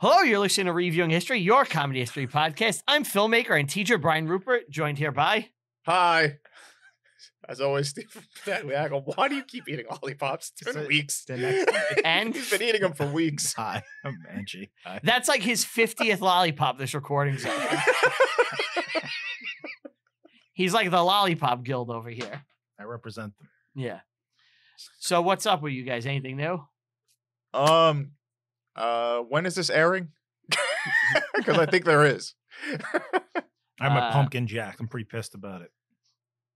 Hello, you're listening to Reviewing History, your comedy history podcast. I'm filmmaker and teacher Brian Rupert, joined here by... Hi. As always, Steve Bagliaco. Why do you keep eating lollipops? It's been weeks. And he's been eating them for weeks. Hi, I'm Angie. Hi. That's like his 50th lollipop this recording's on. He's like the lollipop guild over here. I represent them. Yeah. So what's up with you guys? Anything new? When is this airing? Because I think there is. I'm a pumpkin jack. I'm pretty pissed about it.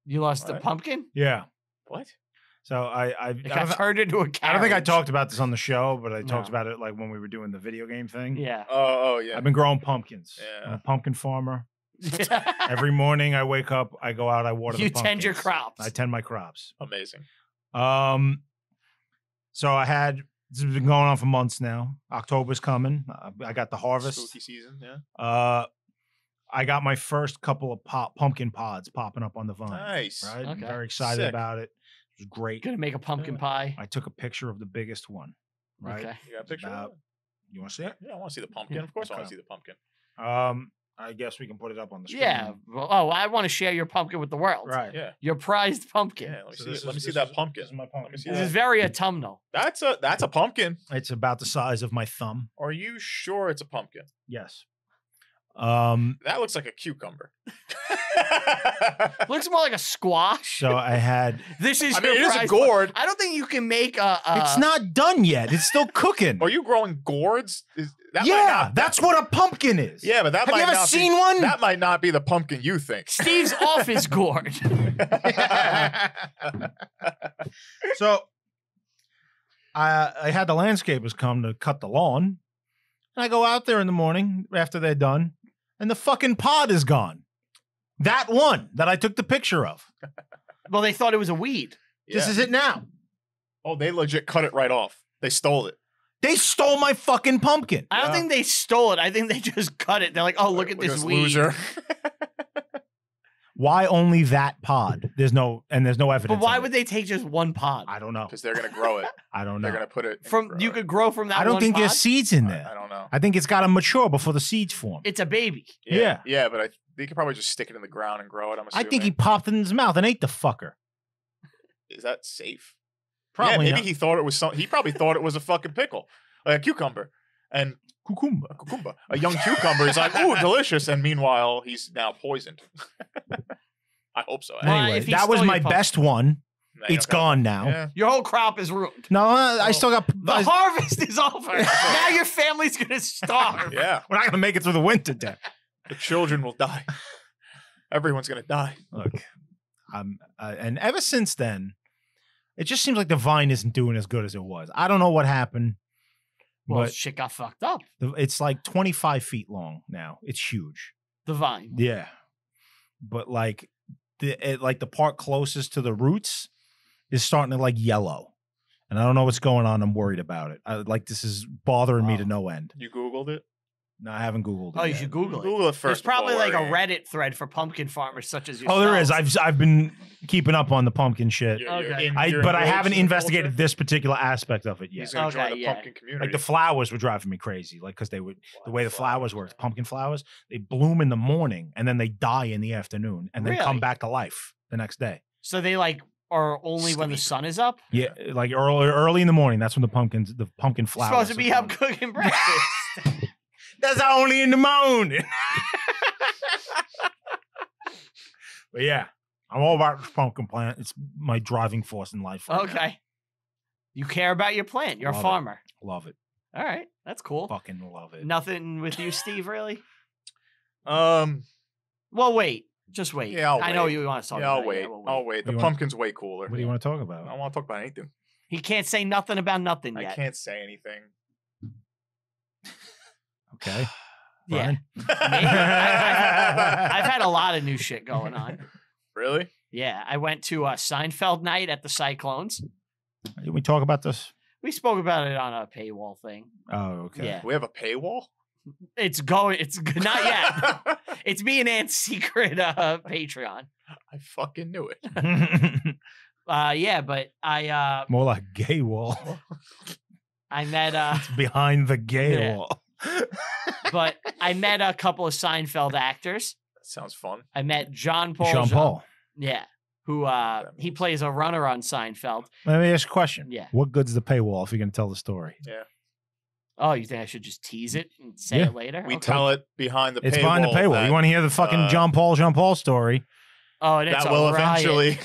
You lost the pumpkin? Yeah. What? So I got turned into a carriage. I don't think I talked about this on the show, but I talked about it like when we were doing the video game thing. Yeah. Oh yeah. I've been growing pumpkins. Yeah. I'm a pumpkin farmer. Every morning I wake up, I go out, I water the pumpkins. You tend your crops. I tend my crops. Amazing. So this has been going on for months now. October's coming. I got the harvest. Spooky season, yeah. I got my first couple of pumpkin pods popping up on the vine. Nice. Right? Okay. I'm very excited about it. It was great. Gonna make a pumpkin pie. I took a picture of the biggest one. Right. Okay. You got a picture of it? You want to see it? Yeah, I want to see the pumpkin. Yeah. Of course I want to see the pumpkin. I guess we can put it up on the screen. Yeah. Well, I want to share your pumpkin with the world. Right. Yeah. Your prized pumpkin. Yeah, let me So see this it. Let me is- see this that is- pumpkin. This is my Let me pumpkin. see This that. is very autumnal. That's a pumpkin. It's about the size of my thumb. Are you sure it's a pumpkin? Yes. That looks like a cucumber. Looks more like a squash. So I had. This is. I mean, your it is a prized gourd. I don't think you can make a. It's not done yet. It's still cooking. Are you growing gourds? That's what a pumpkin is. Yeah, but that Have might you ever not seen be, one? That might not be the pumpkin you think. Steve's office gourd. So I had the landscapers come to cut the lawn. And I go out there in the morning after they're done, and the fucking pod is gone. That one that I took the picture of. Well, they thought it was a weed. This Yeah. is it now. Oh, they legit cut it right off. They stole it. They stole my fucking pumpkin. I don't think they stole it. I think they just cut it. They're like, oh, look at this weed. loser. Why only that pod? There's no evidence. But why of would it. they take just one pod? I don't know. Because they're gonna grow it. I don't They're know. gonna put it You could grow from that. I don't one think pod? there's seeds in I there. don't know. I think it's got to mature before the seeds form. It's a baby. Yeah. Yeah, but they could probably just stick it in the ground and grow it. I'm I assuming. think he popped it in his mouth and ate the fucker. Is that safe? Probably yeah, maybe not. he thought it was he probably thought it was a fucking pickle, like a cucumber, and Cucumber. a young cucumber is like, ooh, delicious, and meanwhile he's now poisoned. I hope so. Well, Anyway, if he that was stole my your pumpkin. best one. Now you It's don't got- gone now. Yeah. Your whole crop is ruined. No, I still got. The harvest is over. Now your family's going to starve. Yeah, We're not gonna make it through the winter, Dan. the children will die. Everyone's gonna die. Look, and ever since then, it just seems like the vine isn't doing as good as it was. I don't know what happened, Well, but shit got fucked up. it's like 25 feet long now. It's huge. The vine. Yeah, but like the part closest to the roots is starting to like yellow, and I don't know what's going on. I'm worried about it. This is bothering me to no end. You Googled it? No, I haven't Googled it. Oh, you yet. should Google it. Google it There's first. probably before like a worrying. Reddit thread for pumpkin farmers such as yourself. Oh, there is. I've been keeping up on the pumpkin shit. You're Okay. you're But I engaged haven't in the investigated culture? this particular aspect of it yet. He's gonna join Okay, the yeah. pumpkin community. Like the flowers were driving me crazy. Like because they would the way the flowers work, pumpkin flowers, they bloom in the morning and then they die in the afternoon and then Really? come back to life the next day. So they like are only when the sun is up? Yeah, like early in the morning. That's when the pumpkin You're flowers. supposed to be are up born. cooking breakfast. That's only in the morning. But yeah, I'm all about this pumpkin plant. It's my driving force in life. Right now. Okay. You care about your plant. You're Love a it. farmer. Love it. All right. That's cool. Fucking love it. Nothing with you, Steve, really? Um. Well, wait. Just wait. Yeah, I'll I know wait. you want to talk Yeah, about I'll it. wait. We'll I'll wait. The You want- pumpkin's way cooler. What do you want to talk I about? don't want to talk about anything. He can't say nothing about nothing I yet. can't say anything. Okay. Yeah. Brian? I've had a lot of new shit going on. Really? Yeah. I went to a Seinfeld night at the Cyclones. Did we talk about this? We spoke about it on a paywall thing. Oh, okay. Yeah. Do we have a paywall? It's going. It's not yet. It's me and Ant's secret Patreon. I fucking knew it. Yeah, but I More like gay wall. I met Behind the gay Yeah. wall. But I met a couple of Seinfeld actors. That sounds fun. I met John Paul. Sean Paul. Yeah. Who he plays a runner on Seinfeld. Let me ask you a question. Yeah. What good's the paywall if you're going to tell the story? Yeah. Oh, you think I should just tease it and say it later? We Okay. tell it behind the paywall. It's behind the paywall. That, You want to hear the fucking Jean Paul story? Oh, and it's that will eventually.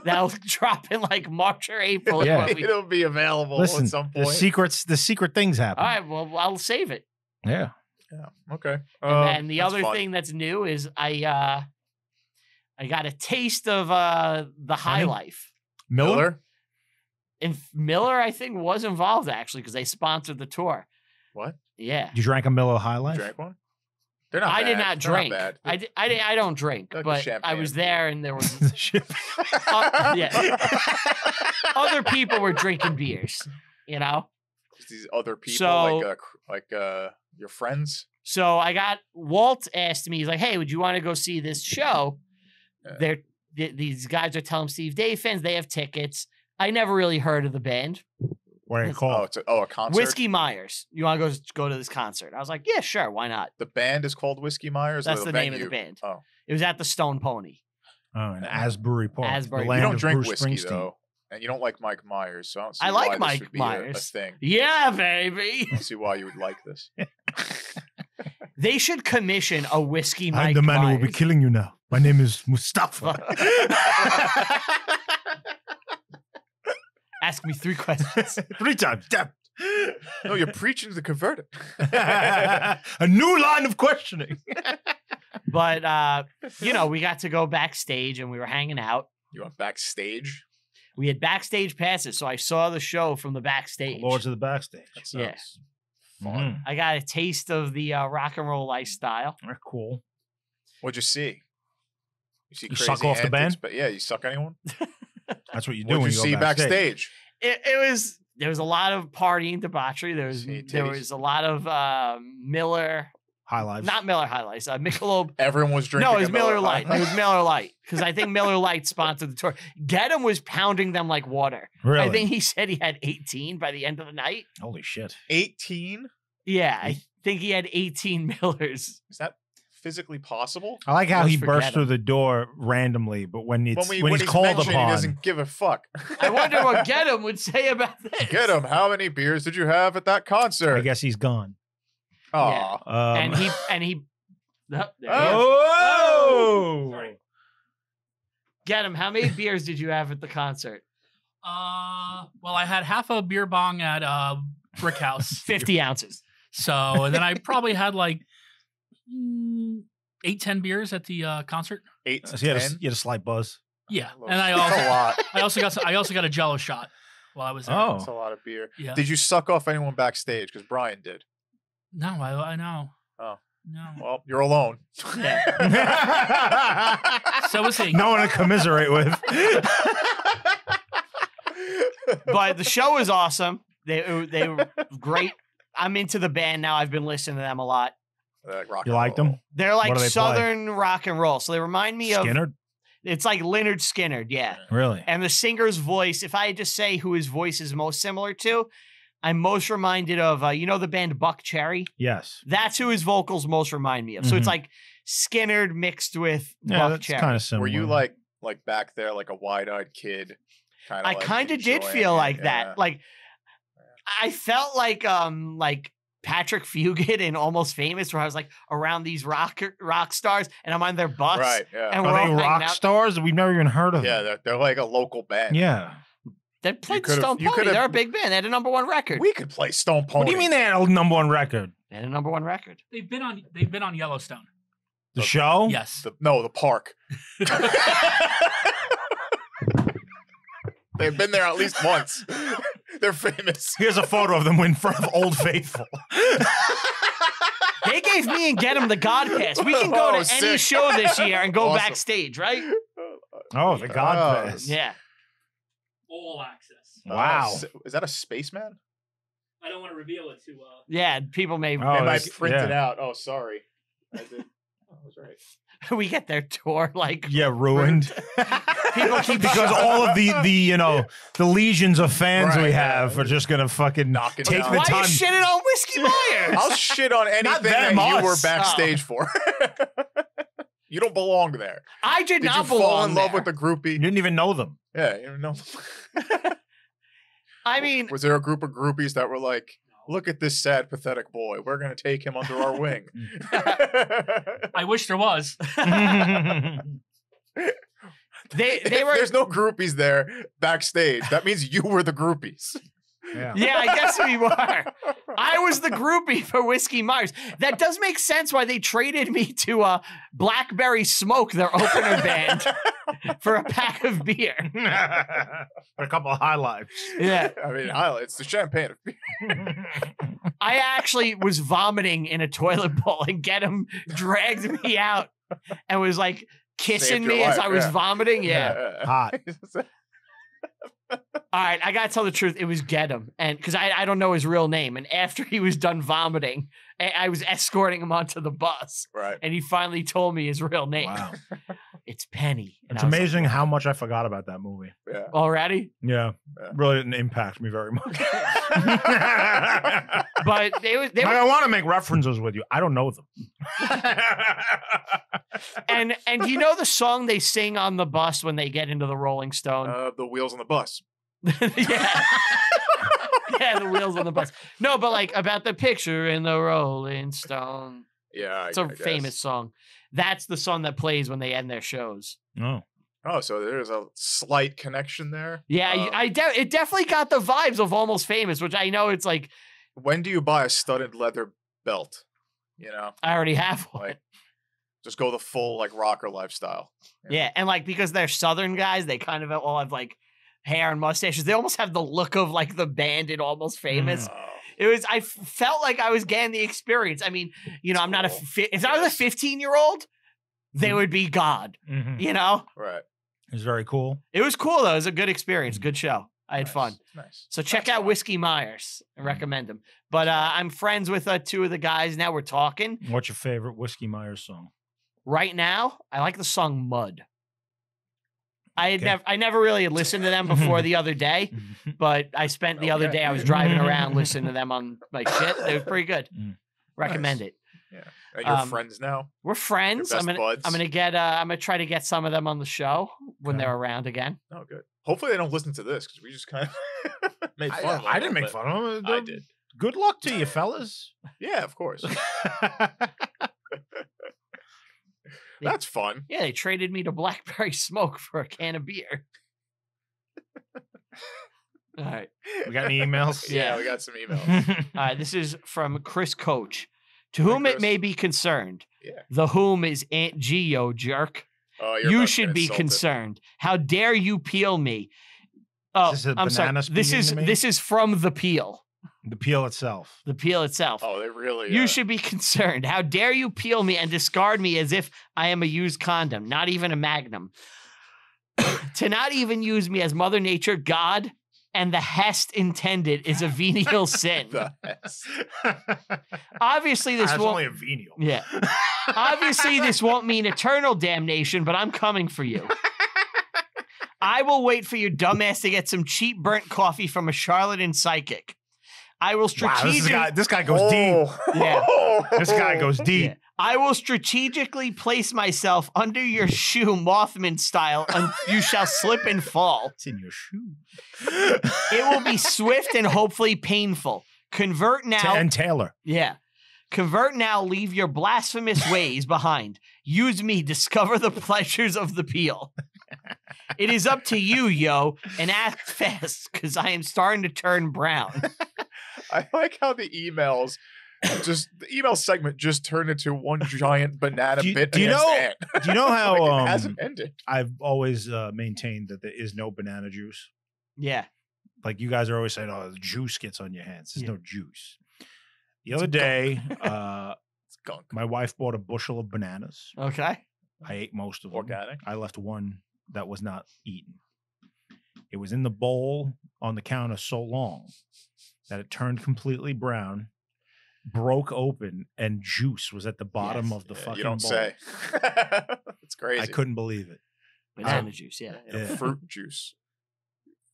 That'll drop in like March or April. Yeah. It'll be available Listen, at some point. the secret things happen. All right, well, I'll save it. Yeah. Yeah. Okay. And then the that's other fun. thing that's new is I got a taste of the High Life. Miller? And Miller, I think, was involved actually because they sponsored the tour. What? Yeah. You drank a Miller High Life? Drank one? They're not I bad. did not They're drink. bad. I don't drink, Like but I champagne. was there and there was yeah. other people were drinking beers, you know? Just these other people, So- like your friends. So Walt asked me, he's like, hey, would you want to go see this show? Yeah. These guys are telling Steve Dave fans they have tickets. I never really heard of the band. What are you Oh, called? it's a concert. Whiskey Myers. You want to go to this concert? I was like, yeah, sure. Why not? The band is called Whiskey Myers. That's or the name of the band. Oh, It was at the Stone Pony. Oh, in Asbury Park. Asbury. The You land you don't of drink Bruce whiskey Springsteen. though, and you don't like Mike Myers, so I don't see I why like this Mike would be Myers. a thing. Yeah, baby. I don't see why you would like this. They should commission a Whiskey Mike I'm the man who will be Myers. killing you now. My name is Mustafa. Ask me 3 questions. 3 times. Damn. No, you're preaching to the converted. A new line of questioning. But, we got to go backstage and we were hanging out. You went backstage. We had backstage passes, so I saw the show from the backstage. Lords of the Backstage. That sounds Yeah. fun. I got a taste of the rock and roll lifestyle. They're cool. What'd you see? You see You crazy suck off the antics, band? But yeah, you suck anyone? That's what you do What'd when you you see go backstage. backstage? There was a lot of partying debauchery. There See was a lot of Miller, High Lives. not Miller High Life, Michelob. Everyone was drinking. No, it a was Miller Lite. High It was Miller Lite because I think Miller Lite sponsored the tour. Gedham was pounding them like water. Really? I think he said he had 18 by the end of the night. Holy shit. 18? Yeah, I think he had 18 Millers. Is that physically possible? I like how Let's he forget bursts him. through the door randomly, but when it's when he's he's called mentioned, upon, he doesn't give a fuck. I wonder what Gedham would say about this. Get him. How many beers did you have at that concert? I guess he's gone. Aw. And he. Oh, there he is. Oh! Sorry. Gedham, how many beers did you have at the concert? Well, I had half a beer bong at Brick House. 50 ounces. So, and then I probably had like 8-10 beers at the concert. 8 So to you 10? had a slight buzz. Yeah, That's and a lot. I also got a Jello shot while I was there. Oh. That's a lot of beer. Yeah. Did you suck off anyone backstage? Because Brian did. No, I know. Oh. No. Well, you're alone. So was he. No one to commiserate with. But the show was awesome. They were great. I'm into the band now. I've been listening to them a lot. Rock You and liked roll. them? They're like What do they play? Southern rock and roll. So they remind me of Skinner? it's like Leonard Skinner, yeah. Really? And the singer's voice, if I had to say who his voice is most similar to, I'm most reminded of the band Buck Cherry? Yes. That's who his vocals most remind me of. So it's Mhm. like Skinner mixed with Yeah, Buck that's Cherry. kind of similar. Were you like back there, like a wide-eyed kid? I kind of did feel like that. Like I felt like Patrick Fugit in Almost Famous, where I was like around these rock stars, and I'm on their bus. Right, yeah. And we're Are all they hanging rock out. stars? We've never even heard of Yeah, them. they're like a local band. Yeah. They played could've- Stone you Pony. could've- They're a big band. They had a #1 record. We could play Stone Pony. What do you mean they had a #1 record? They had a #1 record. They've been on Yellowstone. The show? Yes. The park. They've been there at least once. They're famous. Here's a photo of them in front of Old Faithful. They gave me and Gedham the God Pass. We can go to Oh, any sick. show this year and go Awesome. backstage, right? Oh, the God Oh. Pass. Yeah. All access. Wow. Is that a spaceman? I don't want to reveal it to. Yeah. People may. Oh, They might it's- print it yeah. out. Oh, sorry. I did. Oh, I was right. We get their tour ruined. People keep because all of the the legions of fans we Right, have yeah. are just gonna fucking Knocking take down. the Why time. are you shitting on Whiskey Myers? I'll shit on anything them, that you us. were backstage for. You don't belong there. I did Did not you fall belong in love there. with the groupie? You didn't even know them. Yeah, you don't know. I mean, Was there a group of groupies that were like, look at this sad, pathetic boy. We're going to take him under our wing. I wish there was. they If were. there's no groupies there backstage. That means you were the groupies. Yeah. Yeah, I guess we were. I was the groupie for Whiskey Myers. That does make sense why they traded me to Blackberry Smoke, their opener band, for a pack of beer. A couple of high lives. Yeah. I mean, it's the champagne. I actually was vomiting in a toilet bowl, and Gedham dragged me out and was like kissing Saved your me as life, I was yeah. vomiting. Yeah. Hot. All right, I gotta tell the truth. It was Gedham, and because I don't know his real name. And after he was done vomiting, I was escorting him onto the bus, Right. and he finally told me his real name. Wow. It's Penny. And It's I was like, amazing how much I forgot about that movie. Yeah. already. Yeah. Yeah. Really didn't impact me very much. But they were, I want to make references with you. I don't know them. and you know the song they sing on the bus when they get into the Rolling Stone. The wheels on the bus. Yeah. Yeah, the wheels on the bus. No, but like about the picture in the Rolling Stone. Yeah. It's a famous song. That's the song that plays when they end their shows. No. Oh, so there's a slight connection there. Yeah, it definitely got the vibes of Almost Famous, which I know it's like When do you buy a studded leather belt? You know, I already have one. like just go the full like rocker lifestyle. Yeah, and like because they're Southern guys, they kind of all have like hair and mustaches. They almost have the look of like the band in Almost Famous. Oh, I felt like I was getting the experience. I mean, you know, I'm not Cool. if I was a 15-year-old, they would be God. Mhm. You know, right. It was very cool. it was cool though. It was a good experience, good show. I had Nice, fun. Nice. So check out Whiskey Myers. I recommend him. But I'm friends with two of the guys now. We're talking What's your favorite Whiskey Myers song? right now. I like the song Mud. I Okay. never really had listened to them before the other day, but I spent the other Okay. day. I was driving around listening to them on my shit. It was pretty good. Mm. Recommend it. Yeah. And you're Um, friends now. We're friends. best buds? I'm gonna try to get some of them on the show when Okay. they're around again. Oh, good. Hopefully they don't listen to this because we just kind of made fun. of them I a didn't make little fun of them. I did. Good luck to you, fellas. bit. Yeah, of course. That's fun. Yeah, they traded me to Blackberry Smoke for a can of beer. All right. We got any emails? Yeah, we got some emails. All right, this is from Chris Coach. To whom it Chris. may be concerned, Yeah. the whom is Aunt Geo, jerk. Oh, you're You about to should get be insulted. concerned. How dare you peel me? Oh, Is this a I'm sorry. banana This speaking is to me? this is from the peel. The peel itself. The peel itself. Oh, they really. You should be concerned. How dare you peel me and discard me as if I am a used condom, not even a magnum. To not even use me as Mother Nature, God, and the hest intended is a venial sin. The hess. Obviously, this That's won't. only a venial. Yeah. Obviously, this won't mean eternal damnation, but I'm coming for you. I will wait for your dumbass to get some cheap burnt coffee from a charlatan psychic. I will Wow, strategically. this guy goes deep. Yeah. This guy goes deep. Yeah. I will strategically place myself under your shoe, Mothman style, and you shall slip and fall. It's in your shoe. It will be swift and hopefully painful. Convert now. And Taylor. Yeah. Convert now, leave your blasphemous ways behind. Use me, discover the pleasures of the peel. It is up to you, yo, and act fast, because I am starting to turn brown. I like how the email segment just turned into one giant banana Do you- bit. do you against know- Ant. Do you know how Like, it hasn't ended? I've always maintained that there is no banana juice? Yeah. Like you guys are always saying, oh, the juice gets on your hands. There's Yeah. no juice. The other day, It's gunk. my wife bought a bushel of bananas. Okay. I ate most of them. Organic. I left one that was not eaten. It was in the bowl on the counter so long that it turned completely brown. broke open and juice was at the bottom of the fucking You don't bowl. say. It's crazy. I couldn't believe it. Banana juice, yeah. Fruit juice.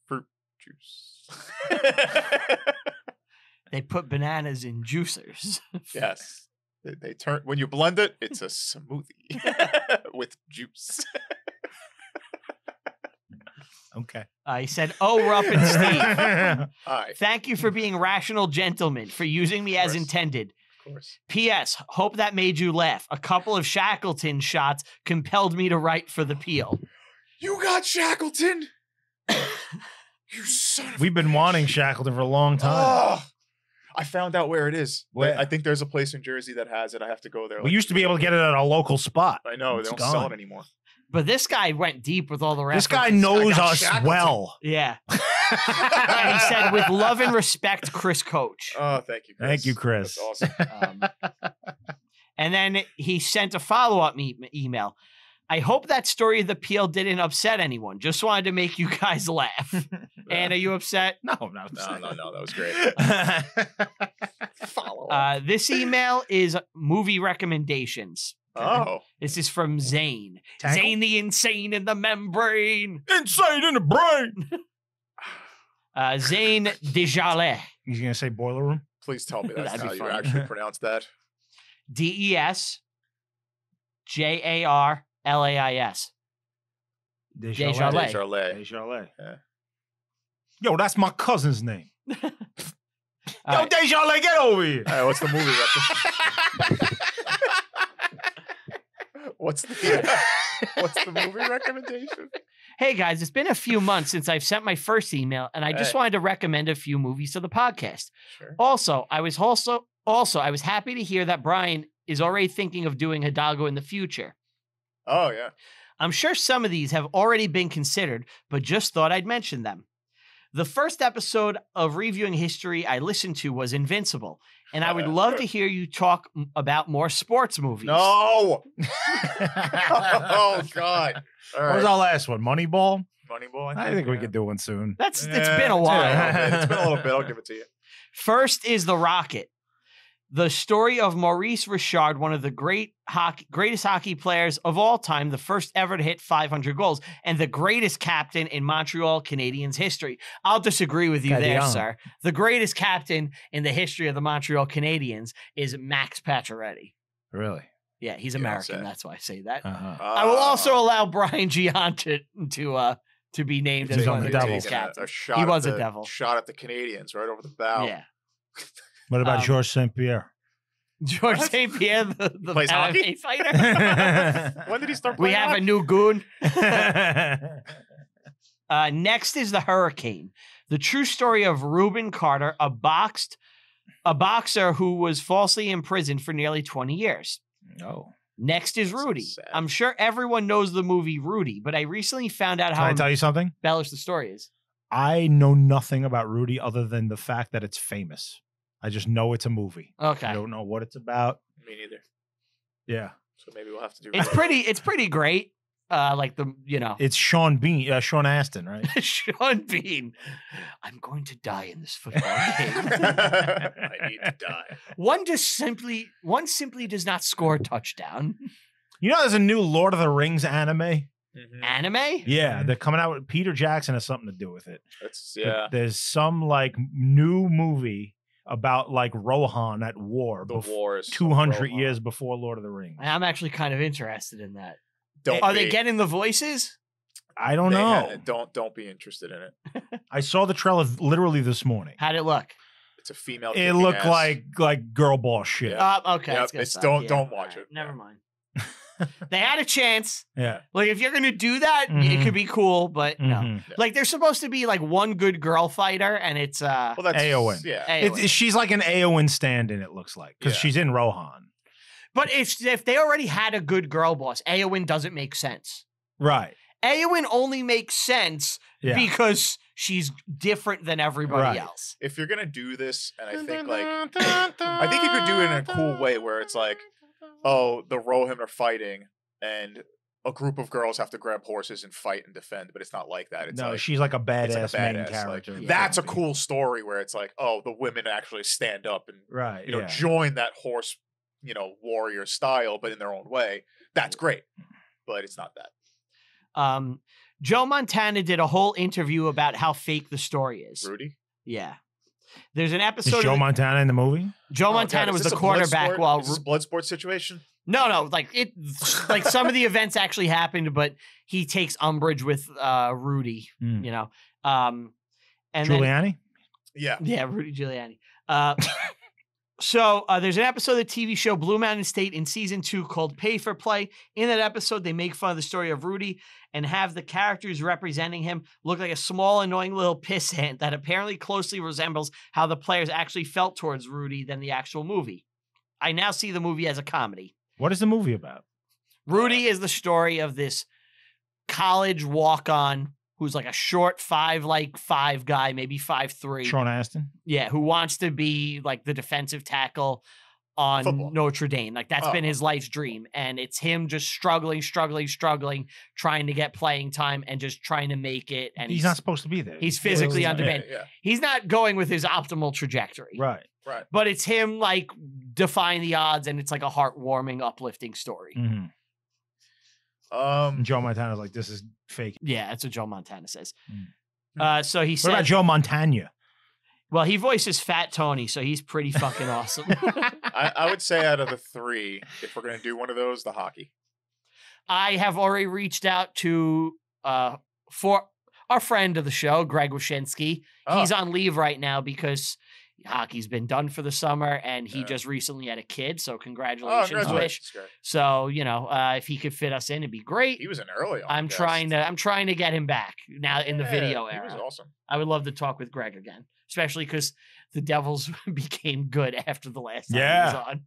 Fruit juice. They put bananas in juicers. Yes. They turn when you blend it, it's a smoothie with juice. Okay. He said, "Oh, Rupp and Steve, Hi. thank you for being rational gentlemen, for using me as course. intended. Of course. P.S. Hope that made you laugh. A couple of Shackleton shots compelled me to write for the Peel." You got Shackleton. You son of We've been wanting Shackleton for a long time. Oh, I found out where it is. Where? I think there's a place in Jersey that has it. I have to go there. We used to be able to get it at a local spot. I know It's they don't sell gone. it anymore. But this guy went deep with all the This references. guy knows I got us Shackleton. well. Yeah. And he said, "With love and respect, Chris Coach." Oh, thank you, Chris. Thank you, Chris. That's awesome. And then he sent a follow-up email. "I hope that story of the Peel didn't upset anyone. Just wanted to make you guys laugh." And are you upset? No, no, No, that was great. Follow. This email is movie recommendations. Oh, This is from Zane. Tackle? Zane the Insane in the Membrane. Insane in the brain. Zane Desjarlais. He's gonna say boiler room. please tell me that's That'd be how you funny. actually pronounce that. Desjarlais. Desjarlais. Charlet. Desjarlais. Yeah. Yo, that's my cousin's name. All Yo, right. Desjarlais, get over here. All right, what's the movie? What's the movie recommendation? Hey guys, it's been a few months since I've sent my first email, and I just Hey. wanted to recommend a few movies to the podcast. Sure. Also, I was happy to hear that Brian is already thinking of doing Hidalgo in the future. Oh yeah. I'm sure some of these have already been considered, but just thought I'd mention them. The first episode of Reviewing History I listened to was Invincible, and I would love to hear you talk about more sports movies. No. Oh God. All What was right. our last one? Moneyball? Moneyball. I think we yeah. could do one soon. It's Yeah, been a while. It's been a little bit. I'll give it to you. First is The Rocket. The story of Maurice Richard, one of the greatest hockey players of all time, the first ever to hit 500 goals, and the greatest captain in Montreal Canadiens history. I'll disagree with you there, Cadillon. sir. The greatest captain in the history of the Montreal Canadiens is Max Pacioretty. Really? Yeah, he's You don't American. say. That's why I say that. Uh-huh. I will also allow Brian Gian to be named as He's one on of the the Devils. greatest Taking captains. a shot He at was a the- devil. Shot at the Canadians right over the bow. Yeah. What about Um, Georges St. Pierre? George St. Pierre, the Plays hockey? MMA fighter. When did he start We playing? have a new goon. Next is The Hurricane, the true story of Reuben Carter, a boxer who was falsely imprisoned for nearly 20 years. No. Next is That's Rudy. sad. I'm sure everyone knows the movie Rudy, but I recently found out Can how I tell you something? embellished the story is. I know nothing about Rudy other than the fact that it's famous. I just know it's a movie. Okay. I don't know what it's about. Me neither. Yeah. So maybe we'll have to do. It's pretty great. Like It's Sean Astin, right? Sean Bean. I'm going to die in this football game. I need to die. One simply does not score a touchdown. You know, there's a new Lord of the Rings anime. Anime? Yeah, they're coming out with Peter Jackson has something to do with it. It's But yeah. there's some like new movie about like Rohan at war, The wars. of 200 Rohan. years before Lord of the Rings. I'm actually kind of interested in that. Don't Are they be. getting the voices? I don't They know. don't be interested in it. I saw the trailer literally this morning. How'd it look? It's a female. It kicking looked ass. like girl boss shit. Yeah. Okay. Yep, it's gonna it's suck. don't- Yeah, don't all watch right, it. Never Yeah. mind. They had a chance. Yeah. Like if you're gonna do that, it Mhm. could be cool, but no. Mhm. Like there's supposed to be like one good girl fighter, and it's Well, that's Aowen. Yeah. She's like an Aowen stand-in, it looks like, because Yeah. she's in Rohan. But if they already had a good girl boss, Aowen doesn't make sense. Right. Aowen only makes sense Yeah. because she's different than everybody Right. else. If you're gonna do this, and I think I think you could do it in a cool way where it's like, oh, the Rohim are fighting, and a group of girls have to grab horses and fight and defend, but it's not like that. It's no, like, she's like a badass, it's like a main badass, character. like, in the that's a movie. cool story where it's like, oh, the women actually stand up and Right. you know join that horse, you know, warrior style, but in their own way. That's great, but it's not that. Joe Montana did a whole interview about how fake the story is. Rudy? Yeah. There's an episode. Is Joe Montana in the movie? Joe Montana was the quarterback while. Is this a blood sport situation? No, like like some of the events actually happened, but he takes umbrage with Rudy, you know. And Giuliani? Yeah, Rudy Giuliani. So there's an episode of the TV show Blue Mountain State in season 2 called Pay for Play. In that episode, they make fun of the story of Rudy and have the characters representing him look like a small, annoying little pissant that apparently closely resembles how the players actually felt towards Rudy than the actual movie. I now see the movie as a comedy. What is the movie about? Rudy is the story of this college walk-on who's like a short 5'5" guy, maybe 5'3". Sean Astin? Yeah, who wants to be like the defensive tackle on Football. Notre Dame. Like that's been his life's dream. And it's him just struggling, trying to get playing time and just trying to make it. And he's not supposed to be there. He's physically Yeah, on demand. Yeah. He's not going with his optimal trajectory. Right. But it's him like defying the odds, and it's like a heartwarming, uplifting story. Mm-hmm. And Joe Montana's like, this is fake. Yeah, that's what Joe Montana says. Mm. So he What said, about Joe Montana? well, he voices Fat Tony, so he's pretty fucking awesome. I would say out of the 3, if we're gonna do one of those, the hockey. I have already reached out to for our friend of the show, Greg Wyshynski. He's on leave right now because hockey's been done for the summer, and he just recently had a kid. So congratulations, Wish. So you know, if he could fit us in, it'd be great. He was an early. I'm trying to get him back now in the video era. He was awesome. I would love to talk with Greg again, especially because the Devils became good after the last time he was on.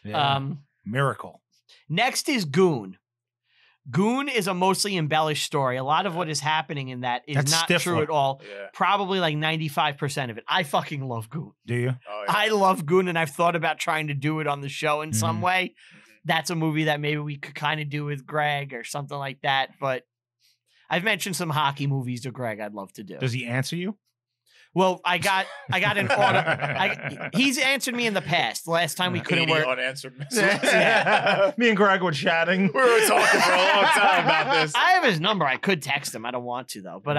Yeah. Miracle. Next is Goon. Goon is a mostly embellished story. A lot of what is happening in that is That's not Stifler. true at all. Yeah. Probably like 95% of it. I fucking love Goon. Do you? Oh, yeah. I love Goon, and I've thought about trying to do it on the show in some way. That's a movie that maybe we could kind of do with Greg or something like that. But I've mentioned some hockey movies to Greg I'd love to do. Does he answer you? Well, I got an order. He's answered me in the past. The last time we couldn't 80 work. unanswered messages. Me and Greg were chatting. We were talking for a long time about this. I have his number. I could text him. I don't want to though. But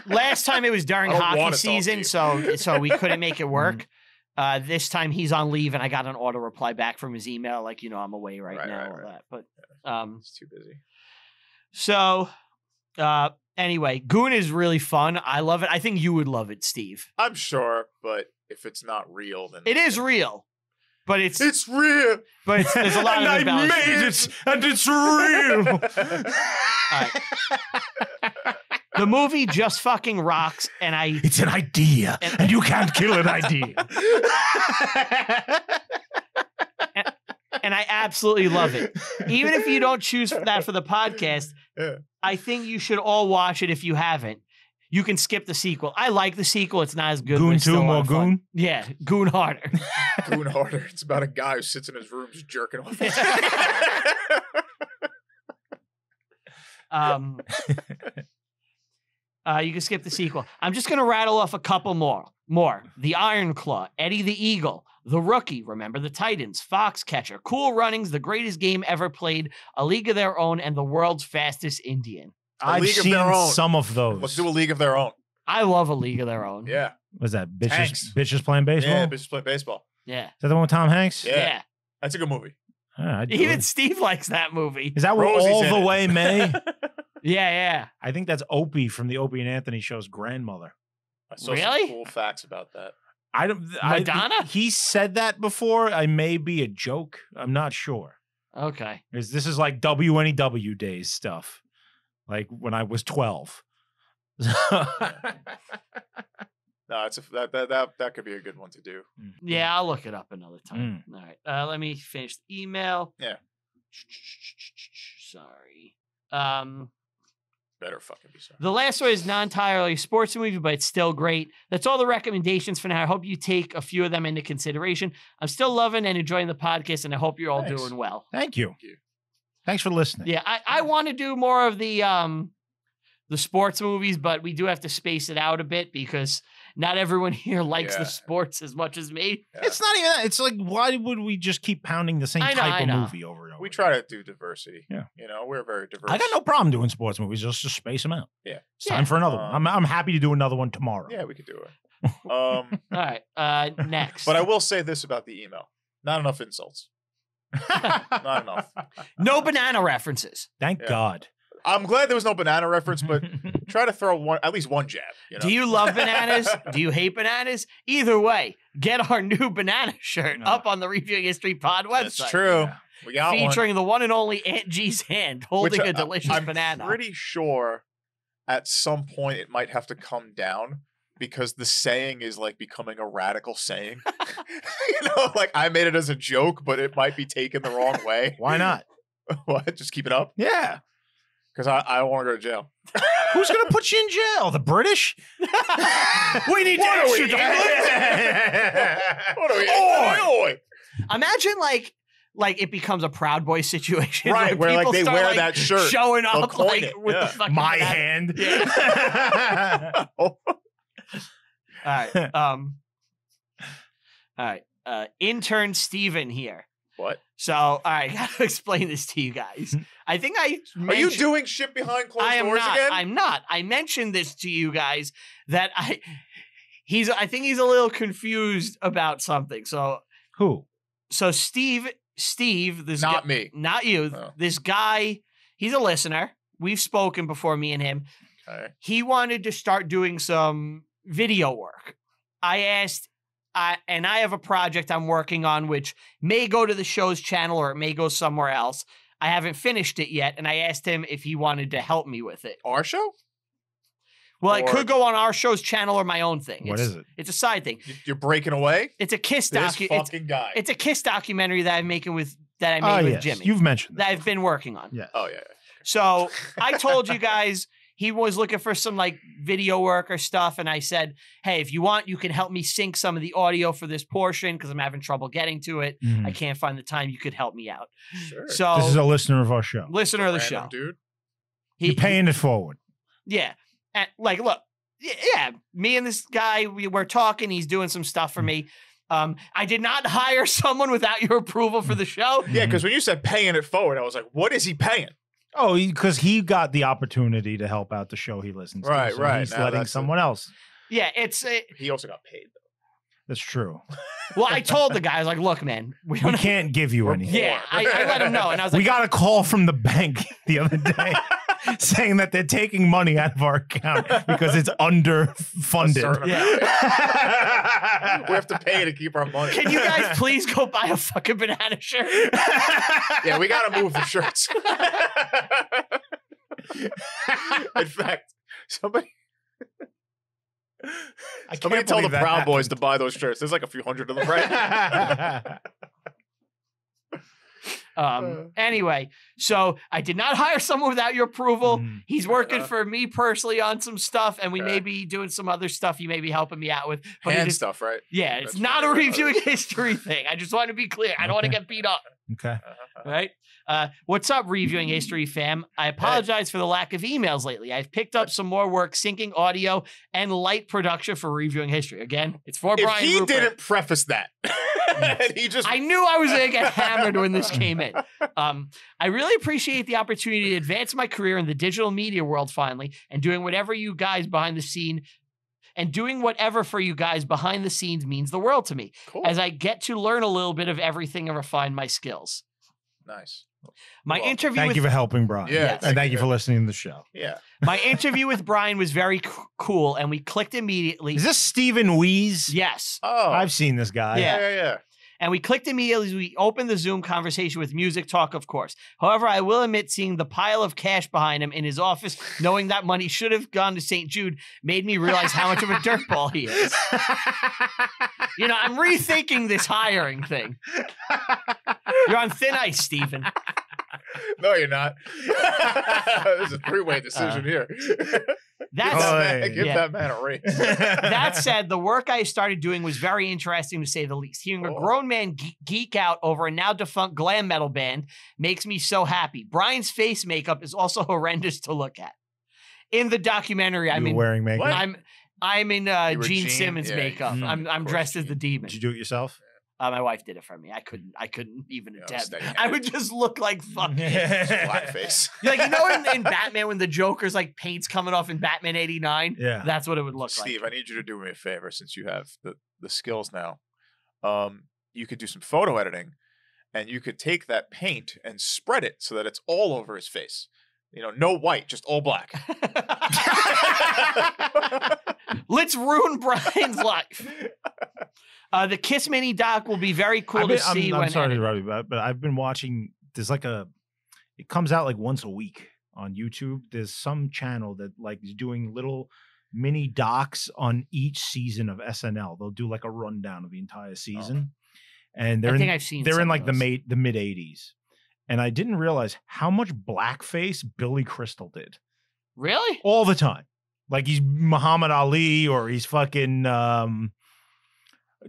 last time it was during I don't hockey wanna talk to season, you. so we couldn't make it work. This time he's on leave, and I got an auto reply back from his email, like, you know, I'm away right now. All that. But It's too busy. so anyway, Goon is really fun. I love it. I think you would love it, Steve. I'm sure, but if it's not real, then It is real, but it's real. but it's, there's a lot of And I made it, and it's real. The movie just fucking rocks, and It's an idea, and you can't kill an idea. and I absolutely love it. Even if you don't choose that for the podcast, Yeah. I think you should all watch it if you haven't. You can skip the sequel. I like the sequel. It's not as good. but Goon it's still 2 a lot more of fun. Goon? Yeah, Goon harder. Goon harder. It's about a guy who sits in his room just jerking off. You can skip the sequel. I'm just going to rattle off a couple more. The Iron Claw, Eddie the Eagle, The Rookie, Remember the Titans, Foxcatcher, Cool Runnings, The Greatest Game Ever Played, A League of Their Own, and The World's Fastest Indian. I've League of seen Their Own. some of those. Let's do a League of Their Own. I love A League of Their Own. Yeah. What's that? Hanks. Bitches playing baseball? Yeah, bitches play baseball. Yeah. Is that the one with Tom Hanks? Yeah. That's a good movie. I'd do Even it. Steve likes that movie. Is that where Rosie's All in the it. Way May? Yeah. I think that's Opie from the Opie and Anthony show's grandmother. I saw Really? some cool facts about that. I don't. Madonna? He said that before. I may be a joke. I'm not sure. Okay. This is like WNEW days stuff, like when I was 12. No, it's that could be a good one to do. Yeah, I'll look it up another time. All right. Let me finish the email. Yeah. Sorry. Better fucking be so. The last one is non-entirely a sports movie, but it's still great. That's all the recommendations for now. I hope you take a few of them into consideration. I'm still loving and enjoying the podcast, and I hope you're all doing well. Thank you. Thanks for listening. Yeah, I want to do more of the sports movies, but we do have to space it out a bit because not everyone here likes the sports as much as me. Yeah. It's not even that. It's like, why would we just keep pounding the same type of movie over and over? We try to do diversity. Yeah. You know, we're very diverse. I got no problem doing sports movies. Just space them out. Yeah. It's time for another one. I'm happy to do another one tomorrow. Yeah, we could do it. All right. Next. But I will say this about the email. Not enough insults. Not enough. No banana references. Thank God. I'm glad there was no banana reference, but try to throw at least one jab. You know? Do you love bananas? Do you hate bananas? Either way, get our new banana shirt up on the Reviewing History Pod website. That's true. Yeah. We got featuring the one and only Aunt G's hand holding a delicious banana. I'm pretty sure at some point it might have to come down because the saying is like becoming a radical saying. You know, like I made it as a joke, but it might be taken the wrong way. Why not? What? Just keep it up? Yeah. Because I don't want to go to jail. Who's going to put you in jail? The British? We need to extradite. What are we? Oi. Imagine like it becomes a Proud Boy situation, right? Where like they wear that shirt, showing up like with the fucking my banana. hand. Yeah. All right. All right. Intern Steven here. What? So, all right, I gotta explain this to you guys. I think Are you doing shit behind closed doors again? I'm not. I mentioned this to you guys that I think he's a little confused about something. So who? So Steve, this not guy, me, not you. Oh. This guy, he's a listener. We've spoken before, me and him. Okay. He wanted to start doing some video work. I asked. And I have a project I'm working on, which may go to the show's channel or it may go somewhere else. I haven't finished it yet, and I asked him if he wanted to help me with it. Our show? Well, it could go on our show's channel or my own thing. What is it? It's a side thing. You're breaking away? It's a Kiss guy. It's a Kiss documentary that I made with Jimmy. You've mentioned that I've been working on. Yeah. Oh yeah. So I told you guys he was looking for some like video work or stuff. And I said, hey, if you want, you can help me sync some of the audio for this portion because I'm having trouble getting to it. Mhm. I can't find the time. You could help me out. Sure. So this is a listener of our show. Listener of the show. Dude. You're paying it forward. Yeah. And like, look, yeah, me and this guy, we were talking. He's doing some stuff for me. I did not hire someone without your approval for the show. Yeah, because when you said paying it forward, I was like, what is he paying? Oh, because he got the opportunity to help out the show he listens to. Right, so right. He's Now letting that's someone else. Yeah, he also got paid, though. That's true. Well, I told the guy, I was like, look, man, we can't give you anything. Yeah, I let him know. And I was like, we got a call from the bank the other day saying that they're taking money out of our account because it's underfunded. Yeah. We have to pay to keep our money. Can you guys please go buy a fucking banana shirt? Yeah, we got to move the shirts. In fact, somebody tell the Proud Boys to buy those shirts. There's like a few hundred of them, right? Anyway, so I did not hire someone without your approval. He's working for me personally on some stuff, and we may be doing some other stuff you may be helping me out with. But Hand stuff, right? Yeah, it's not a reviewing history thing. I just want to be clear. I don't want to get beat up. Okay. Right? What's up, Reviewing History fam? I apologize for the lack of emails lately. I've picked up some more work syncing audio and light production for Reviewing History. Again, it's for Brian If he Rupert. didn't preface that, I knew I was going to get hammered when this came in. I really appreciate the opportunity to advance my career in the digital media world finally, and doing whatever you guys behind the scene and doing whatever for you guys behind the scenes means the world to me. Cool. As I get to learn a little bit of everything and refine my skills. Nice. My interview Thank you for helping, Brian. Yeah. And thank you for listening to the show. Yeah. My interview with Brian was very cool, and we clicked immediately. Is this Stephen Weeze? Yes. Oh. I've seen this guy. Yeah. And we clicked immediately as we opened the Zoom conversation with music talk, of course. However, I will admit seeing the pile of cash behind him in his office, knowing that money should have gone to St. Jude, made me realize how much of a dirtball he is. You know, I'm rethinking this hiring thing. You're on thin ice, Stephen. No, you're not. There's a three-way decision here. Give that man a raise. That said, the work I started doing was very interesting to say the least. Hearing a grown man geek out over a now defunct glam metal band makes me so happy. Brian's face makeup is also horrendous to look at. In the documentary, I'm wearing makeup. I'm in Gene Simmons makeup. I'm dressed as the demon. Did you do it yourself? My wife did it for me. I couldn't even attempt. I would just look like fucking blackface. Like, you know, in Batman when the Joker's like paint's coming off in Batman '89. Yeah, that's what it would look like. Steve, I need you to do me a favor since you have the skills now. You could do some photo editing, and you could take that paint and spread it so that it's all over his face. You know, no white, just all black. Let's ruin Brian's life. The Kiss Mini doc will be very cool to see. I'm sorry to interrupt you, but I've been watching. There's like it comes out like once a week on YouTube. There's some channel that like is doing little mini docs on each season of SNL. They'll do like a rundown of the entire season, and I think I've seen. They're in like the mid '80s, and I didn't realize how much blackface Billy Crystal did. Really? All the time, like he's Muhammad Ali or he's fucking.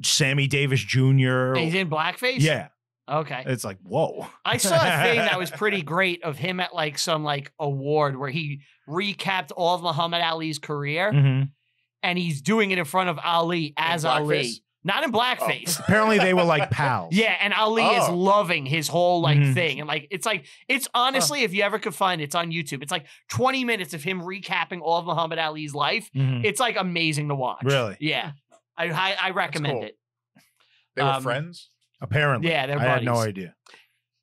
Sammy Davis Jr. And he's in blackface? Yeah. Okay. It's like, whoa. I saw a thing that was pretty great of him at like some like award where he recapped all of Muhammad Ali's career and he's doing it in front of Ali as Ali. Not in blackface. Apparently they were like pals. Yeah, and Ali is loving his whole like thing. And like it's honestly, if you ever could find it, it's on YouTube. It's like 20 minutes of him recapping all of Muhammad Ali's life. It's like amazing to watch. Really? Yeah. I recommend it. They were friends? Apparently. Yeah, they're buddies. I had no idea.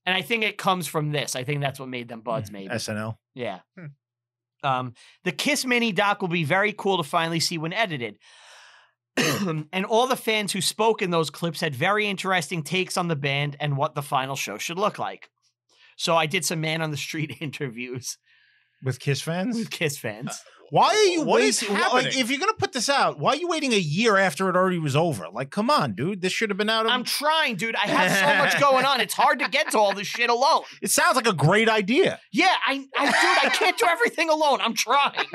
And I think it comes from this. I think that's what made them buds, maybe. SNL? Yeah. The Kiss Mini doc will be very cool to finally see when edited. And all the fans who spoke in those clips had very interesting takes on the band and what the final show should look like. So I did some man on the street interviews. With Kiss fans? With Kiss fans. Why are you waiting? Like, if you're going to put this out, why are you waiting a year after it already was over? Like, come on, dude. This should have been out. I'm trying, dude. I have so much going on. It's hard to get to all this shit alone. It sounds like a great idea. Yeah, dude, I can't do everything alone. I'm trying.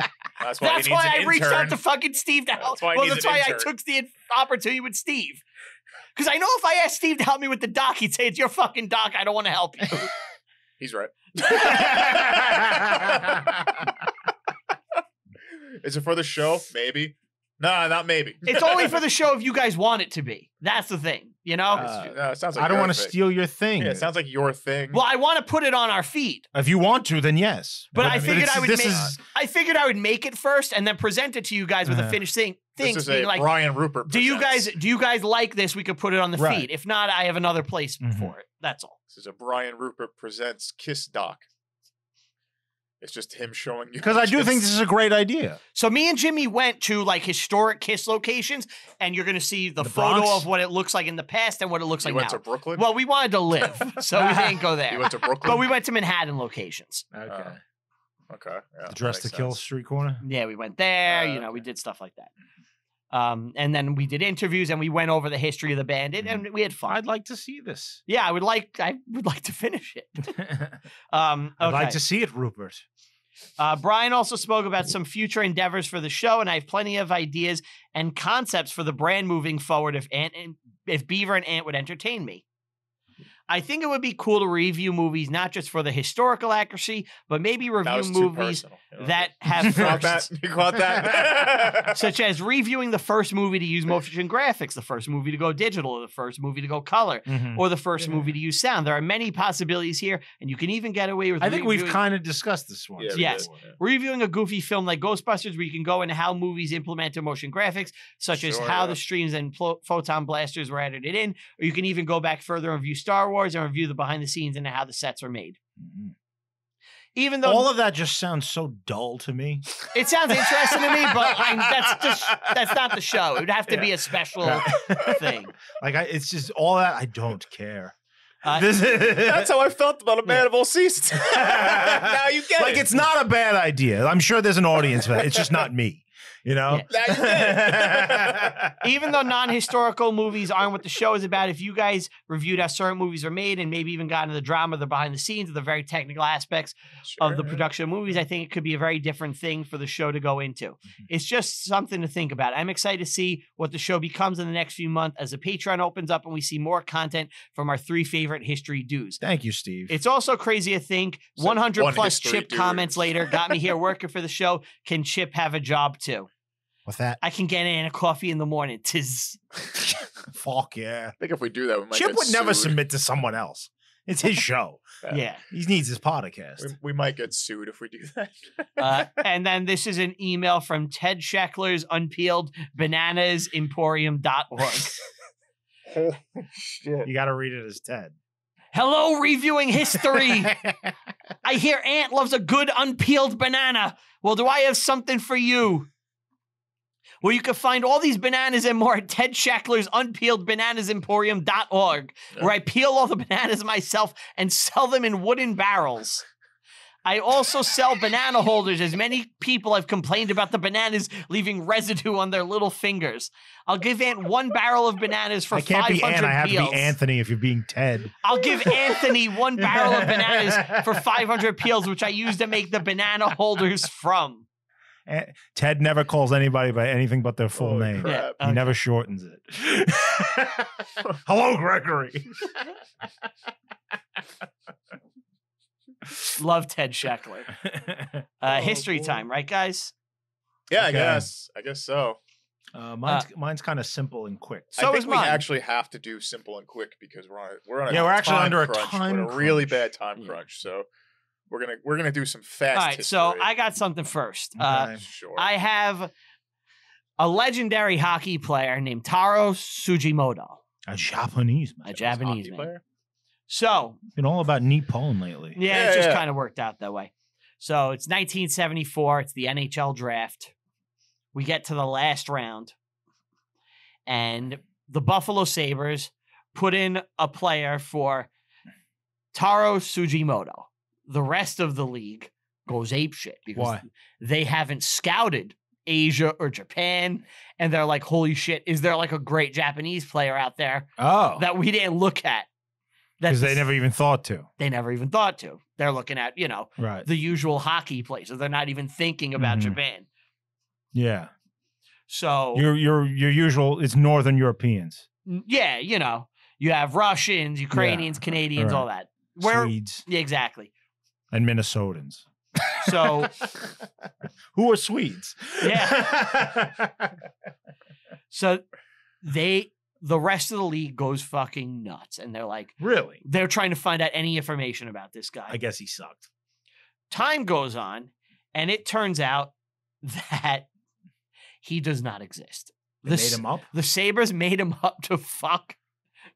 That's why I reached out to fucking Steve to help. That's why I took the opportunity with Steve. Because I know if I asked Steve to help me with the doc, he'd say, it's your fucking doc. I don't want to help you. He's right. Is it for the show? Maybe. No, not maybe. It's only for the show if you guys want it to be. That's the thing, you know? No, it sounds like I don't want to steal your thing. Yeah, it sounds like your thing. Well, I want to put it on our feed. If you want to, then yes. But I figured I would make it first and then present it to you guys with a finished thing. This is a like, Brian Rupert presents. Do you guys like this? We could put it on the feed. If not, I have another place for it. That's all. This is a Brian Rupert presents Kiss doc. It's just him showing you. Because I do think this is a great idea. So me and Jimmy went to like historic Kiss locations, and you're going to see the photo Bronx? of what it looks like in the past and what it looks like now. You went to Brooklyn? Well, we wanted to live, so we didn't go there. You went to Brooklyn? But we went to Manhattan locations. Okay. Okay. Yeah, Dress to Kill street corner? Yeah, we went there. We did stuff like that. And then we did interviews and we went over the history of the band and we had fun. I'd like to see this. Yeah, I would like to finish it. I'd like to see it, Rupert. Brian also spoke about some future endeavors for the show, and I have plenty of ideas and concepts for the brand moving forward if Beaver and Ant would entertain me. I think it would be cool to review movies not just for the historical accuracy, but maybe review movies that have firsts. You caught that? Such as reviewing the first movie to use motion graphics, the first movie to go digital, or the first movie to go color, or the first movie to use sound. There are many possibilities here, and you can even get away with I think we've kind of discussed this one. Yes. Reviewing a goofy film like Ghostbusters, where you can go into how movies implemented motion graphics, such as how the streams and photon blasters were edited in, or you can even go back further and view Star Wars and review the behind the scenes and how the sets are made. Even though all of that just sounds so dull to me. It sounds interesting to me, but that's not the show. It would have to be a special thing. Like it's just all that I don't care. That's how I felt about A Man of All Seasons. Now you get it. Like it's not a bad idea. I'm sure there's an audience for that. It's just not me. You know? Even though non-historical movies aren't what the show is about, if you guys reviewed how certain movies are made and maybe even got into the drama, the behind the scenes, the very technical aspects of the production of movies, I think it could be a very different thing for the show to go into. It's just something to think about. I'm excited to see what the show becomes in the next few months as the Patreon opens up and we see more content from our 3 favorite history dudes. Thank you, Steve. It's also crazy to think 100 plus Chip dude. comments later got me here working for the show. Can Chip have a job too? What's that? I can get in a coffee in the morning. Tis. Fuck yeah. I think if we do that, we might Chip get would never sued. submit to someone else. It's his show. Yeah. He needs his podcast. We might get sued if we do that. And then this is an email from Ted Scheckler's Unpeeled Bananas Emporium.org. Oh, shit. You got to read it as Ted. Hello, reviewing history. I hear Ant loves a good unpeeled banana. Well, do I have something for you? Well, you can find all these bananas and more at Ted Scheckler's UnpeeledBananasEmporium.org, where I peel all the bananas myself and sell them in wooden barrels. I also sell banana holders, as many people have complained about the bananas leaving residue on their little fingers. I'll give Ant 1 barrel of bananas for 500 be Ant. I have peels. to be Anthony if you're being Ted. I'll give Anthony 1 barrel of bananas for 500 peels, which I use to make the banana holders from. Ted never calls anybody by anything but their full name. crap. Yeah, He never shortens it. Hello, Gregory. Love Ted Scheckler. History time, right, guys? Yeah, Okay. I guess so. Mine's kind of simple and quick. So I think is we mine. actually have to do simple and quick because we're on a Yeah, we're actually time under a crunch. time We're in a really crunch. bad time Yeah. crunch. So we're gonna do some fast. All right, so history. I got something first. Okay. Sure. I have a legendary hockey player named Taro Sugimoto, A Japanese man. a Japanese Hockey man. player? So, Been all about Nippon lately. yeah, it just Yeah. kind of worked out that way. So it's 1974. It's the NHL draft. We get to the last round. And the Buffalo Sabres put in a player for Taro Sugimoto. The rest of the league goes apeshit because Why? they haven't scouted Asia or Japan. And they're like, holy shit, is there like a great Japanese player out there Oh. that we didn't look at? Because they That's- never even thought to. they never even thought to. They're looking at, Right. the usual hockey places. They're not even thinking about Mhm. Japan. Yeah. So, Your usual, it's Northern Europeans. yeah, you have Russians, Ukrainians, Canadians, all that. Swedes Yeah, exactly. and Minnesotans. So, Who are Swedes? Yeah. so the rest of the league goes fucking nuts. And they're like, Really? they're trying to find out any information about this guy. I guess he sucked. Time goes on, and it turns out that he does not exist. They made him up? The Sabres made him up to fuck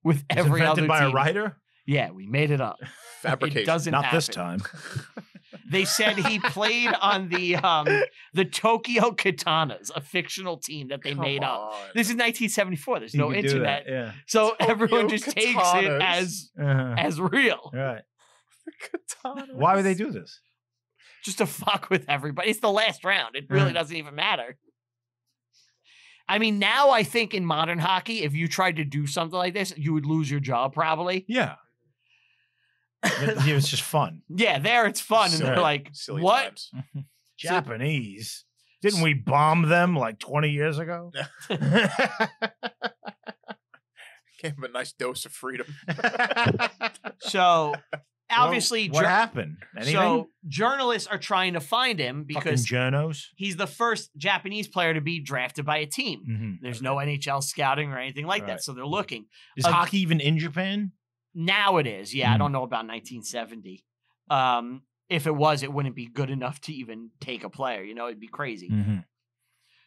with It's every other invented by team. a writer? Yeah, we made it up. Fabrication. It doesn't Not happen. this time. They said he played on the Tokyo Katanas, a fictional team that they Come made up. on. This is 1974. There's You no could do internet. that, yeah. So Tokyo everyone just takes it Katanas. as real. Right. Katana. Why would they do this? Just to fuck with everybody. It's the last round. It really Mhm. doesn't even matter. I mean, now I think in modern hockey, if you tried to do something like this, you would lose your job probably. Yeah. It was just fun. Yeah, there it's fun. And Silly- they're like, silly what? times. Japanese. Didn't we bomb them like 20 years ago? Gave him a nice dose of freedom. So obviously, Well, what happened? Anything? so journalists are trying to find him Fucking because journos. he's the first Japanese player to be drafted by a team. Mhm. There's no NHL scouting or anything like that. Right. So they're looking. Is hockey even in Japan? Now it is. Yeah, I Mhm. don't know about 1970. If it was, it wouldn't be good enough to even take a player. It'd be crazy. Mhm.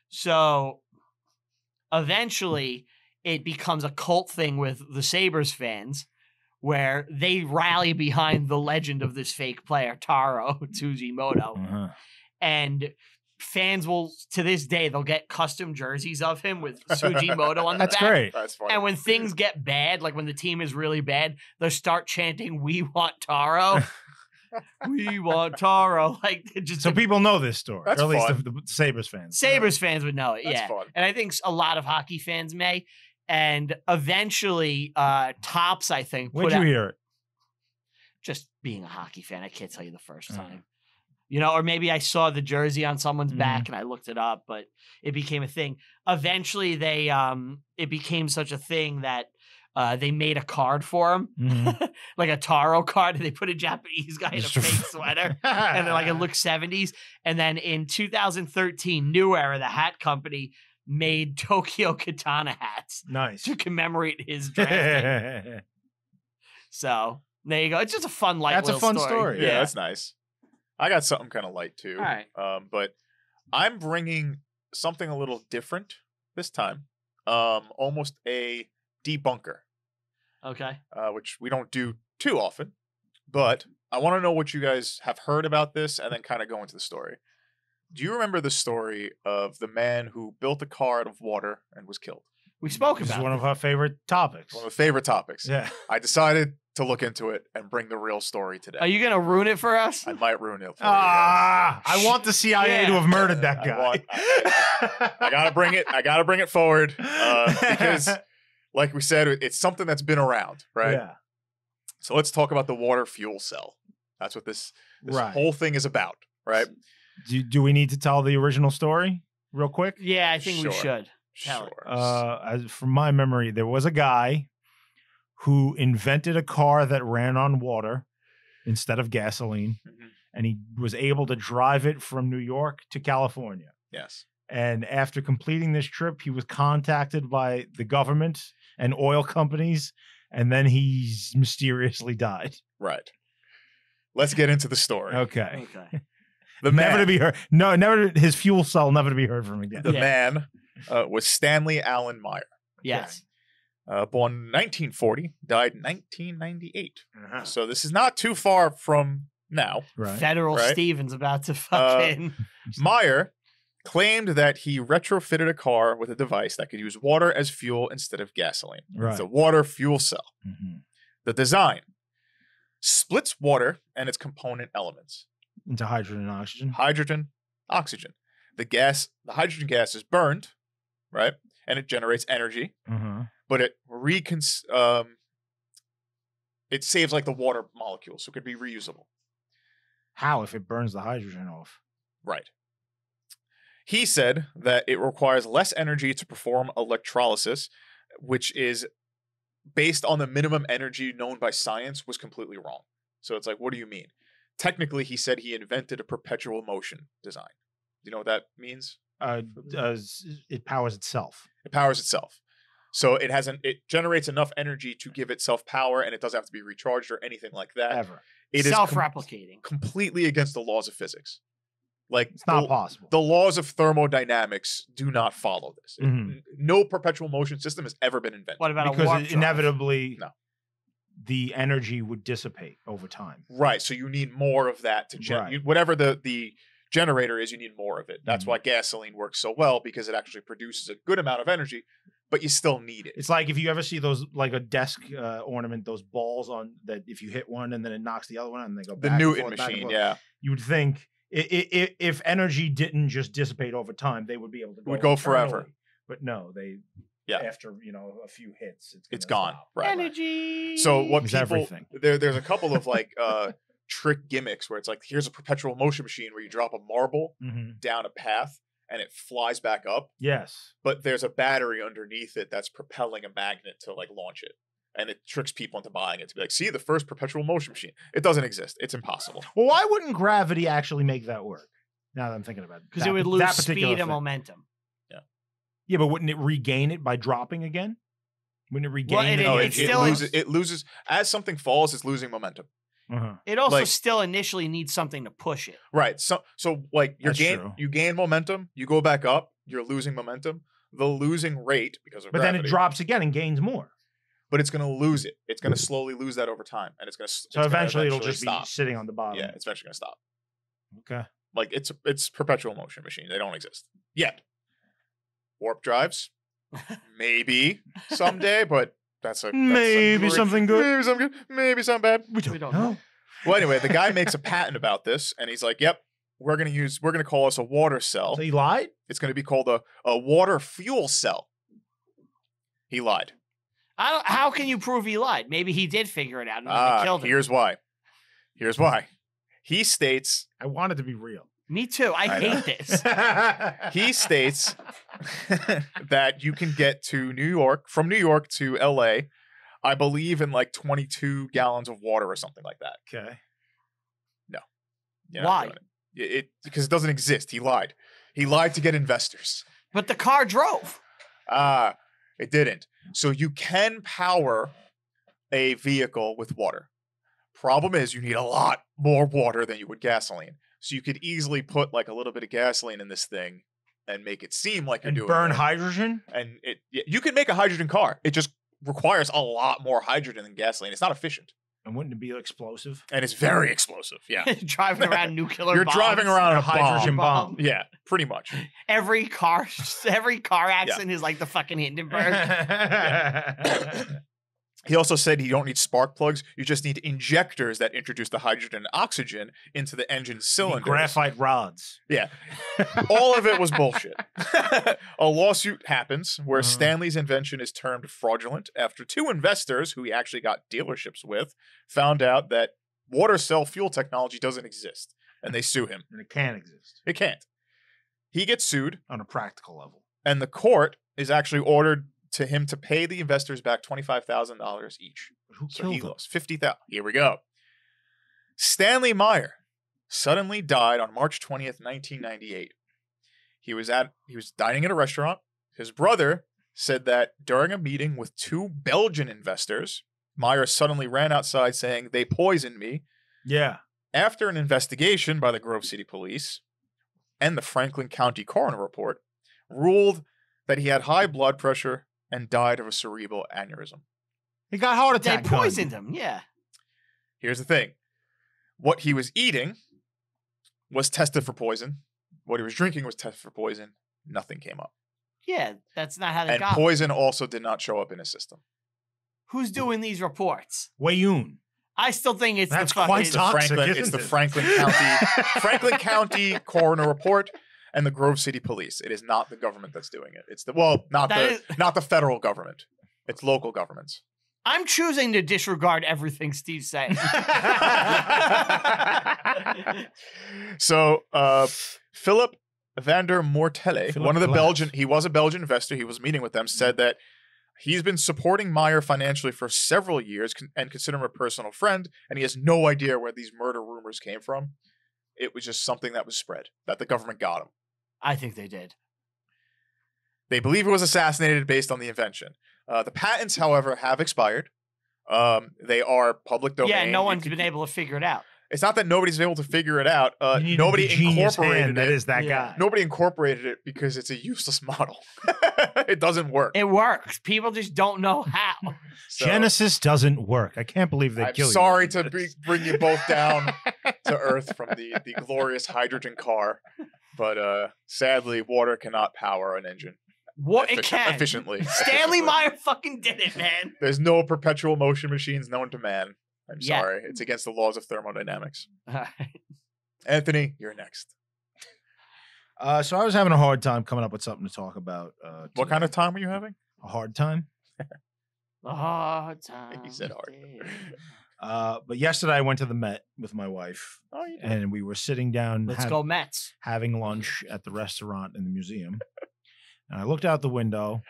So eventually it becomes a cult thing with the Sabres fans where they rally behind the legend of this fake player, Taro Tsujimoto. Uh-huh. And fans will, to this day, they'll get custom jerseys of him with Tsujimoto on the That's back. great. That's funny. And when things get bad, like when the team is really bad, they'll start chanting, "We want Taro." We want Taro. Like just So people know this story, That's or at least fun. the Sabres fans. Sabres fans would know it. That's Yeah, fun. and I think a lot of hockey fans may. And eventually, Topps, I think, Where'd put you out, hear it? just being a hockey fan, I can't tell you the first time. You know, or maybe I saw the jersey on someone's back and I looked it up, but it became a thing. Eventually, it became such a thing that they made a card for him, like a Taro card. They put a Japanese guy in a fake sweater, and then like it looked 70s. And then in 2013, New Era, the hat company, made Tokyo Katana hats Nice. to commemorate his drafting. So there you go. It's just a fun, light. That's a little fun story. Yeah, that's nice. I got something kind of light too. All right. But I'm bringing something a little different this time. Almost a debunker, Okay. which we don't do too often. But I want to know what you guys have heard about this, and then kind of go into the story. Do you remember the story of the man who built a car out of water and was killed? We spoke This is about one it. of our favorite topics. One of the favorite topics. Yeah. I decided to look into it and bring the real story today. Are you going to ruin it for us? I might ruin it for I want the CIA to have murdered that you guys. guy. I gotta bring it. I gotta bring it forward because, like we said, it's something that's been around, right? Yeah. So let's talk about the water fuel cell. That's what this Right. whole thing is about, right? Do we need to tell the original story real quick? Yeah, I think we Sure. should. Tell it. As from my memory, there was a guy who invented a car that ran on water instead of gasoline, Mhm. and he was able to drive it from New York to California. Yes. And after completing this trip, he was contacted by the government and oil companies, and then he's mysteriously died. Right. Let's get into the story. Okay. Okay. The Never to man, be heard. No, never. His fuel cell never to be heard from again. the Yeah. man was Stanley Allen Meyer. Yes. Born 1940, died 1998. Uh-huh. So this is not too far from now. Right. Federal Right. Stevens about to fucking. Meyer claimed that he retrofitted a car with a device that could use water as fuel instead of gasoline. Right. It's a water fuel cell. Mhm. The design splits water and its component elements: Into hydrogen and oxygen. hydrogen, oxygen. The hydrogen gas is burned, right? And it generates energy, Uh-huh. but it saves like the water molecules, so it could be reusable. How if it burns the hydrogen off? Right. He said that it requires less energy to perform electrolysis, which is based on the minimum energy known by science, was completely wrong. So it's like, what do you mean? Technically, he said he invented a perpetual motion design. Do you know what that means? It powers itself. It powers itself. So it generates enough energy to give itself power, and it doesn't have to be recharged or anything like that. Ever. It is Self-replicating. completely against the laws of physics. Like It's not possible. The laws of thermodynamics do not follow this. Mhm. No perpetual motion system has ever been invented. What about a Because warp drive? inevitably No. the energy would dissipate over time. Right. So you need more of that to Right. whatever the generator is, you need more of it. That's Mhm. why gasoline works so well, because it actually produces a good amount of energy, but you still need it. It's like if you ever see those, like a desk ornament, those balls on that, if you hit one and then it knocks the other one and they go The back and Newton forth, back and machine, forth. yeah. You would think if energy didn't just dissipate over time, they would be able to It would go forever. eternally. But no, they Yeah. after a few hits, It's gonna gone. stop. Right. Energy. So what It's people everything. there's a couple of like trick gimmicks where it's like, here's a perpetual motion machine where you drop a marble Mhm. down a path and it flies back up, Yes. but there's a battery underneath it that's propelling a magnet to like launch it. And it tricks people into buying it to be like, see, the first perpetual motion machine. It doesn't exist. It's impossible. Well, why wouldn't gravity actually make that work? Now that I'm thinking about it. Because it would lose that speed particular and thing. momentum. Yeah, but wouldn't it regain it by dropping again? Wouldn't it regain Well, it? No, it's it still- loses as something falls, it's losing momentum. Uh-huh. It also Like- still initially needs something to push it. Right. So like That's true. you gain momentum, you go back up, you're losing momentum. The losing rate because of But then gravity, it drops again and gains more. but it's going to lose it. It's going to slowly lose that over time, and it's going to. So eventually it'll just stop. be sitting on the bottom. Yeah, it's eventually going to stop. Okay. Like it's perpetual motion machine. They don't exist yet. Warp drives, maybe someday, but that's Maybe something good. Maybe something good. Maybe something bad. We don't don't know. know. Well, anyway, the guy makes a patent about this, and he's like, "Yep, we're gonna call us a water cell. So he lied? It's gonna be called a water fuel cell." He lied. How can you prove he lied? Maybe he did figure it out and they killed him. Here's why. Here's why. He states. I want it to be real. Me too. I hate this. He states that you can get to from New York to LA, I believe in like 22 gallons of water or something like that. Okay. No. Why? Because it doesn't exist. He lied. He lied to get investors. But the car drove. It didn't. So you can power a vehicle with water. Problem is you need a lot more water than you would gasoline. So you could easily put like a little bit of gasoline in this thing and make it seem like you're doing burn it. hydrogen? And you can make a hydrogen car. It just requires a lot more hydrogen than gasoline. It's not efficient. And wouldn't it be explosive? And it's very explosive. Yeah. Driving around nuclear You're bombs. driving around a hydrogen bomb. bomb. Yeah, pretty much. Every car accident is like the fucking Hindenburg. He also said you don't need spark plugs. You just need injectors that introduce the hydrogen and oxygen into the engine cylinders. Graphite rods. Yeah. All of it was bullshit. A lawsuit happens where Stanley's invention is termed fraudulent after two investors who he actually got dealerships with found out that water cell fuel technology doesn't exist. And they sue him. And it can't exist. It can't. He gets sued. On a practical level. And the court is actually ordered to him to pay the investors back $25,000 each. Who So killed he him? lost $50,000. Here we go. Stanley Meyer suddenly died on March 20th, 1998. He was dining at a restaurant. His brother said that during a meeting with two Belgian investors, Meyer suddenly ran outside saying, "They poisoned me." Yeah. After an investigation by the Grove City Police and the Franklin County Coroner Report ruled that he had high blood pressure and died of a cerebral aneurysm. He got heart They attack. poisoned him. Yeah. Here's the thing. What he was eating was tested for poison. What he was drinking was tested for poison. Nothing came up. Yeah. That's not how they And got him. poison also did not show up in his system. Who's doing these reports? Wayun. I still think it's That's the fucking. quite toxic, It's isn't the it? Franklin County Coroner Report and the Grove City Police. It is not the government that's doing it. It's not the federal government. It's local governments. I'm choosing to disregard everything Steve's saying. So, Philip Vander Mortelle, one of the he was a Belgian investor. He was meeting with them, said that he's been supporting Meyer financially for several years and consider him a personal friend, and he has no idea where these murder rumors came from. It was just something that was spread, that the government got him. I think they did. They believe he was assassinated based on the invention. The patents, however, have expired. They are public domain. Yeah, no one's been able to figure it out. It's not that nobody's been able to figure it out. You need Nobody a genius incorporated hand that it. is that Yeah. guy. Nobody incorporated it because it's a useless model. It doesn't work. It works. People just don't know how. So, Genesis doesn't work. I can't believe they I'm kill you. sorry to bring you both down to earth from the glorious hydrogen car, but sadly, water cannot power an engine What it can. efficiently. Stanley Meyer fucking did it, man. There's no perpetual motion machines known to man. I'm Yeah. sorry. It's against the laws of thermodynamics. All right. Anthony, you're next. So I was having a hard time coming up with something to talk about. What kind of time are you having? A hard time? The hard time. He said hard. But yesterday I went to the Met with my wife, Oh, you did. and we were sitting down Let's go Mets. having lunch at the restaurant in the museum. And I looked out the window,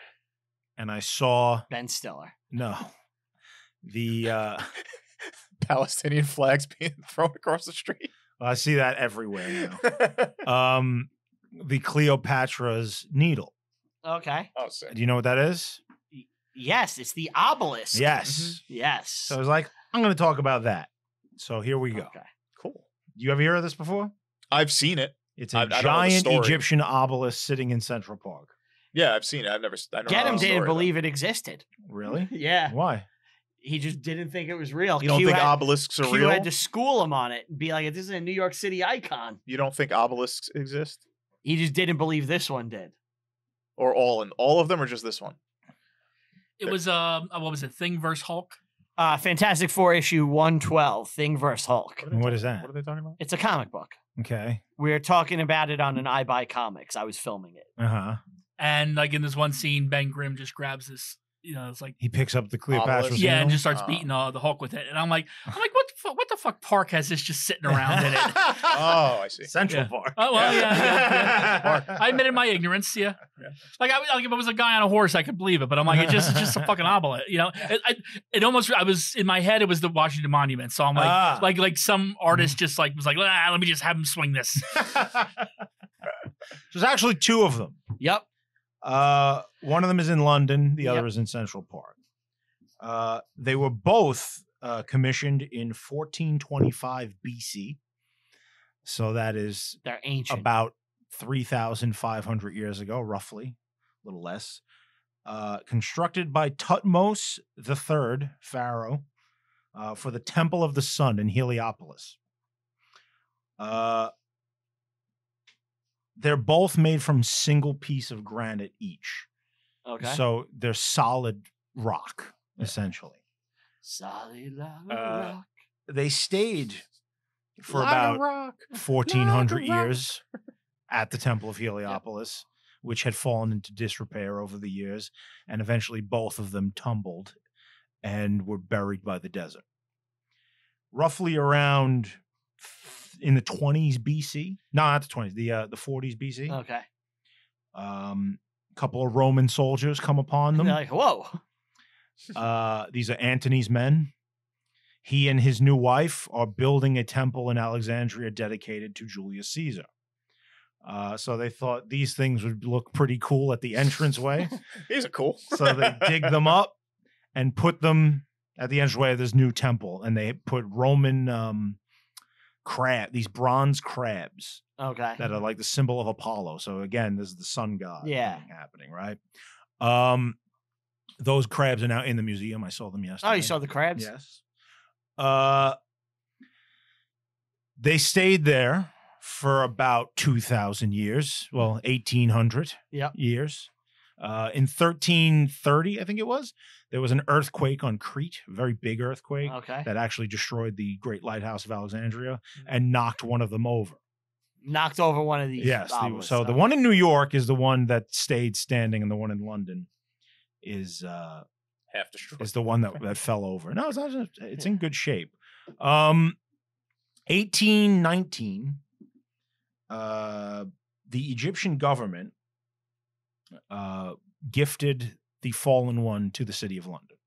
and I saw Ben Stiller. the Palestinian flags being thrown across the street. I see that everywhere now. The Cleopatra's Needle. Okay. Oh, sick. Do you know what that is? Yes, it's the obelisk. Yes. Yes. So I was like, I'm going to talk about that. So here we go. Okay. Cool. You ever hear of this before? I've seen it. It's I a don't know the giant story. Egyptian obelisk sitting in Central Park. Yeah, I've seen it. I don't Get know him the didn't story, believe it existed. Really? Yeah. Why? He just didn't think it was real. though. You don't think obelisks are Q real? had to school him on it and be like, this is a New York City icon. You don't think obelisks exist? He just didn't believe this one did. Or all of them, or just this one? It was what was it? Thing versus Hulk. Fantastic Four issue 112, Thing vs. Hulk. What is that? What are they talking about? It's a comic book. Okay. We're talking about it on an I Buy Comics. I was filming it. Uh-huh. And like in this one scene, Ben Grimm just grabs this, it's like He picks up the Cleopatra. yeah, and sandal? just starts beating the Hulk with it. And I'm like, what the fuck park has this just sitting around in it? Oh, I see. Central Yeah. Park. Oh well, yeah. I admitted my ignorance. Yeah, like if it was a guy on a horse, I could believe it. But I'm like, it's just a fucking obelisk. It almost. I was in my head. It was the Washington Monument. So I'm like, like some artist just like was like, let me just have him swing this. There's actually two of them. Yep. One of them is in London. The other is in Central Park. They were both commissioned in 1425 BC. So that is They're ancient. about 3,500 years ago, roughly, a little less. Constructed by Tutmos III, Pharaoh, for the Temple of the Sun in Heliopolis. They're both made from single piece of granite each. Okay. So they're solid rock, essentially. Solid rock. They stayed for about 1,400 years at the Temple of Heliopolis, which had fallen into disrepair over the years, and eventually both of them tumbled and were buried by the desert. Roughly around in the 20s BC. No, not the 20s, the 40s BC. Okay. Couple of Roman soldiers come upon them. And they're like, whoa. These are Antony's men. He and his new wife are building a temple in Alexandria dedicated to Julius Caesar. So they thought these things would look pretty cool at the entranceway. These are cool. So they dig them up and put them at the entranceway of this new temple. And they put Roman these bronze crabs Okay. that are like the symbol of Apollo. So again, this is the sun god thing happening, right? Those crabs are now in the museum. I saw them yesterday. Oh, you saw the crabs? Yes. They stayed there for about 2,000 years. Well, 1,800 years. In 1330, I think it was, there was an earthquake on Crete, a very big earthquake that actually destroyed the Great Lighthouse of Alexandria and knocked one of them over. Knocked over one of these. Yes. So the one in New York is the one that stayed standing, and the one in London is half destroyed. Is the one that fell over. No, it's not. It's in good shape. 1819, the Egyptian government gifted the fallen one to the city of London.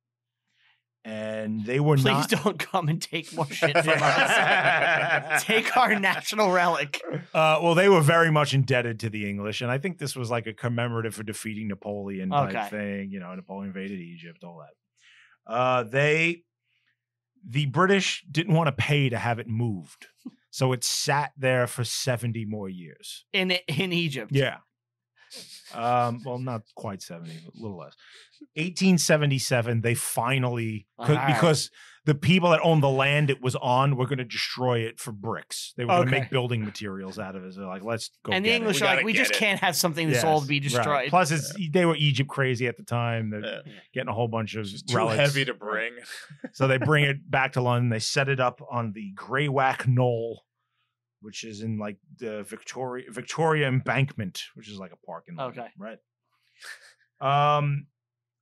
And they were Please don't come and take more shit from us. Take our national relic. Well, they were very much indebted to the English, and I think this was like a commemorative for defeating Napoleon type thing. Napoleon invaded Egypt, all that. The British didn't want to pay to have it moved, so it sat there for 70 more years in Egypt. Yeah. Well, not quite 70, but a little less. 1877, they finally, because the people that owned the land it was on were going to destroy it for bricks. They were going to make building materials out of it. So they're like, let's go. And the English are like, we just can't have something this old be destroyed. Right. Plus, they were Egypt crazy at the time. They're getting a whole bunch of too heavy to bring. So they bring it back to London. They set it up on the Greywack Knoll, which is in like the Victoria Embankment, which is like a park in London, right?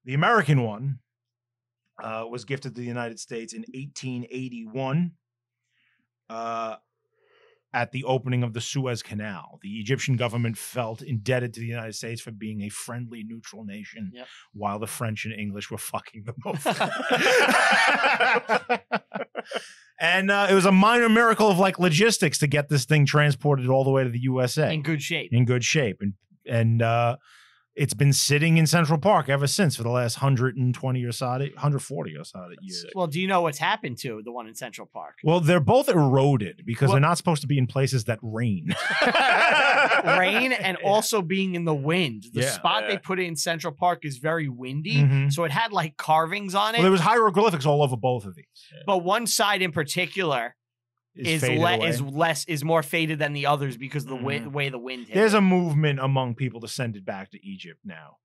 The American one was gifted to the United States in 1881 at the opening of the Suez Canal. The Egyptian government felt indebted to the United States for being a friendly, neutral nation, while the French and English were fucking them over. And it was a minor miracle of like logistics to get this thing transported all the way to the USA. In good shape. And it's been sitting in Central Park ever since for the last 120 or so, 140 or so years. Well, do you know what's happened to the one in Central Park? Well, they're both eroded because they're not supposed to be in places that rain. Rain and also being in the wind. The spot they put it in Central Park is very windy, so it had like carvings on it. Well, there was hieroglyphics all over both of these. But one side in particular is more faded than the others because of the way the wind hit. There's a movement among people to send it back to Egypt now.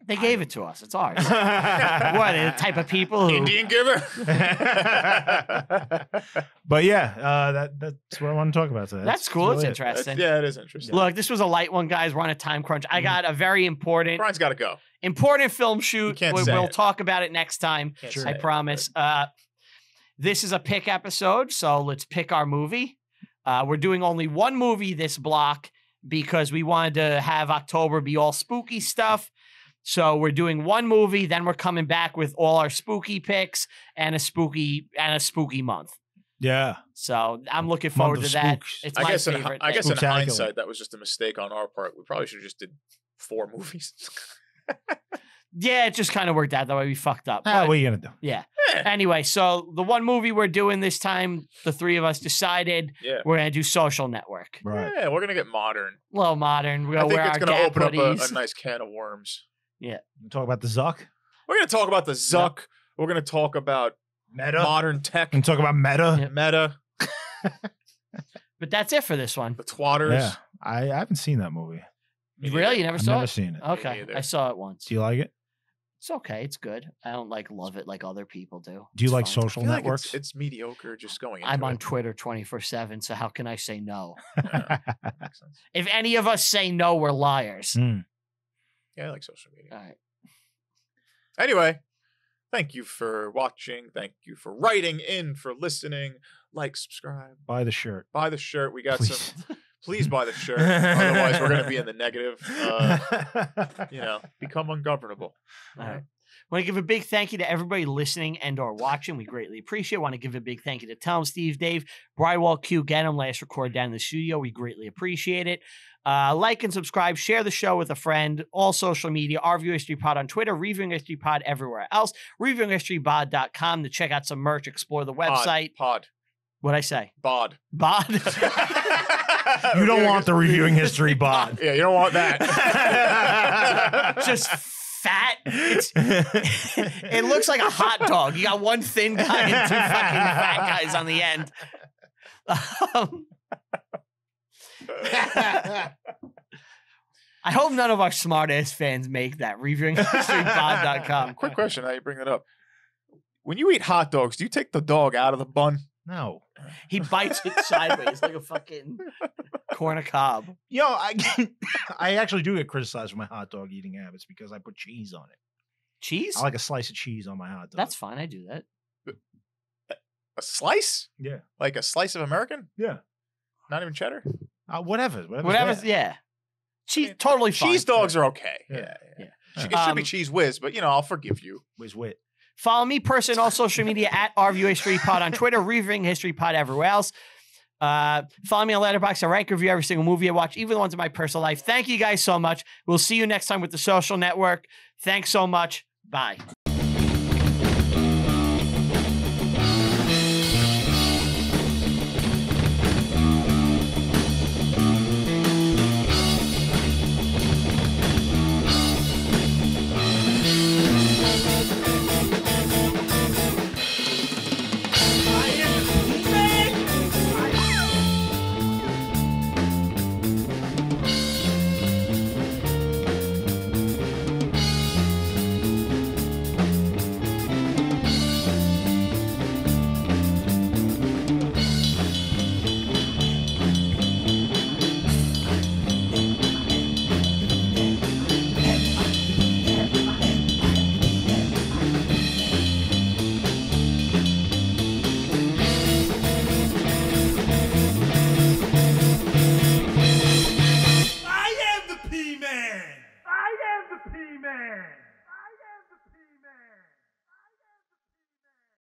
They gave it to us. It's ours. What, the type of people who... Indian giver. But yeah, that's what I want to talk about today. That's cool. It's really interesting. Yeah, it is interesting. Look, this was a light one, guys. We're on a time crunch. I got a very important Brian's got to go. film shoot. You can't say We'll it. talk about it next time. Can't say I it, promise. This is a pick episode, so let's pick our movie. We're doing only one movie this block because we wanted to have October be all spooky stuff. So we're doing one movie, then we're coming back with all our spooky picks and a spooky month. Yeah. So I'm looking forward to that. spooks. It's I my guess, favorite. I guess in Spooktacular. hindsight, that was just a mistake on our part. We probably should have just did 4 movies. Yeah, it just kind of worked out that way. We fucked up. Ah, But, what are you gonna do? yeah. Anyway, so the one movie we're doing this time, the three of us decided Yeah. we're gonna do Social Network. Right. Yeah, we're going to get modern. A little modern. We're I gonna think wear it's our going to Gap open up hoodies. a nice can of worms. You talk about the Zuck. We're going to talk about the Zuck. We're going to talk about Meta. modern tech. And talk about Meta. Yeah. Meta. But that's it for this one. The twatters. Yeah. I haven't seen that movie. Me Really? neither. You never I've saw never it? seen it. Okay. neither. I saw it once. Do you like it? It's okay. It's good. I don't love it like other people do. Do you It's like fine. social I feel like networks? it's mediocre just going into I'm on it. Twitter 24/7, so how can I say no? Yeah, makes sense. If any of us say no, we're liars. Hmm. Yeah, I like social media. All right. Anyway, thank you for watching. Thank you for writing in, for listening. Like, subscribe, Buy the shirt. buy the shirt. We got Please. some. Please buy the shirt. Otherwise, we're going to be in the negative. Become ungovernable. All right. Want to give a big thank you to everybody listening and or watching. We greatly appreciate it. Want to give a big thank you to Tom, Steve, Dave, Brywall, Q, Gannon, last record down in the studio. We greatly appreciate it. Like and subscribe. Share the show with a friend. All social media. Review History Pod on Twitter. Reviewing History Pod everywhere else. ReviewingHistoryPod.com to check out some merch. Explore the website. Pod. What'd I say? Bod. Bod? You don't want the reviewing history bod. Yeah, you don't want that. Just fat. It looks like a hot dog. You got one thin guy and 2 fucking fat guys on the end. I hope none of our smart-ass fans make that. ReviewingHistoryPod.com. Quick question. Now you bring that up. When you eat hot dogs, do you take the dog out of the bun? No. He bites it sideways like a fucking corn on cob. Yo, I actually do get criticized for my hot dog eating habits because I put cheese on it. Cheese? I like a slice of cheese on my hot dog. That's fine. I do that. A slice? Yeah. Like a slice of American? Yeah. Not even cheddar? Whatever. Whatever's, yeah. Cheese, totally fine. Cheese dogs are okay. Yeah. Yeah. Yeah. It should be cheese whiz, but I'll forgive you. Whiz wit. Follow me personally on all social media at RVU History Pod on Twitter, Reviewing History Pod everywhere else. Follow me on Letterboxd. I rank review every single movie I watch, even the ones in my personal life. Thank you guys so much. We'll see you next time with the Social Network. Thanks so much. Bye.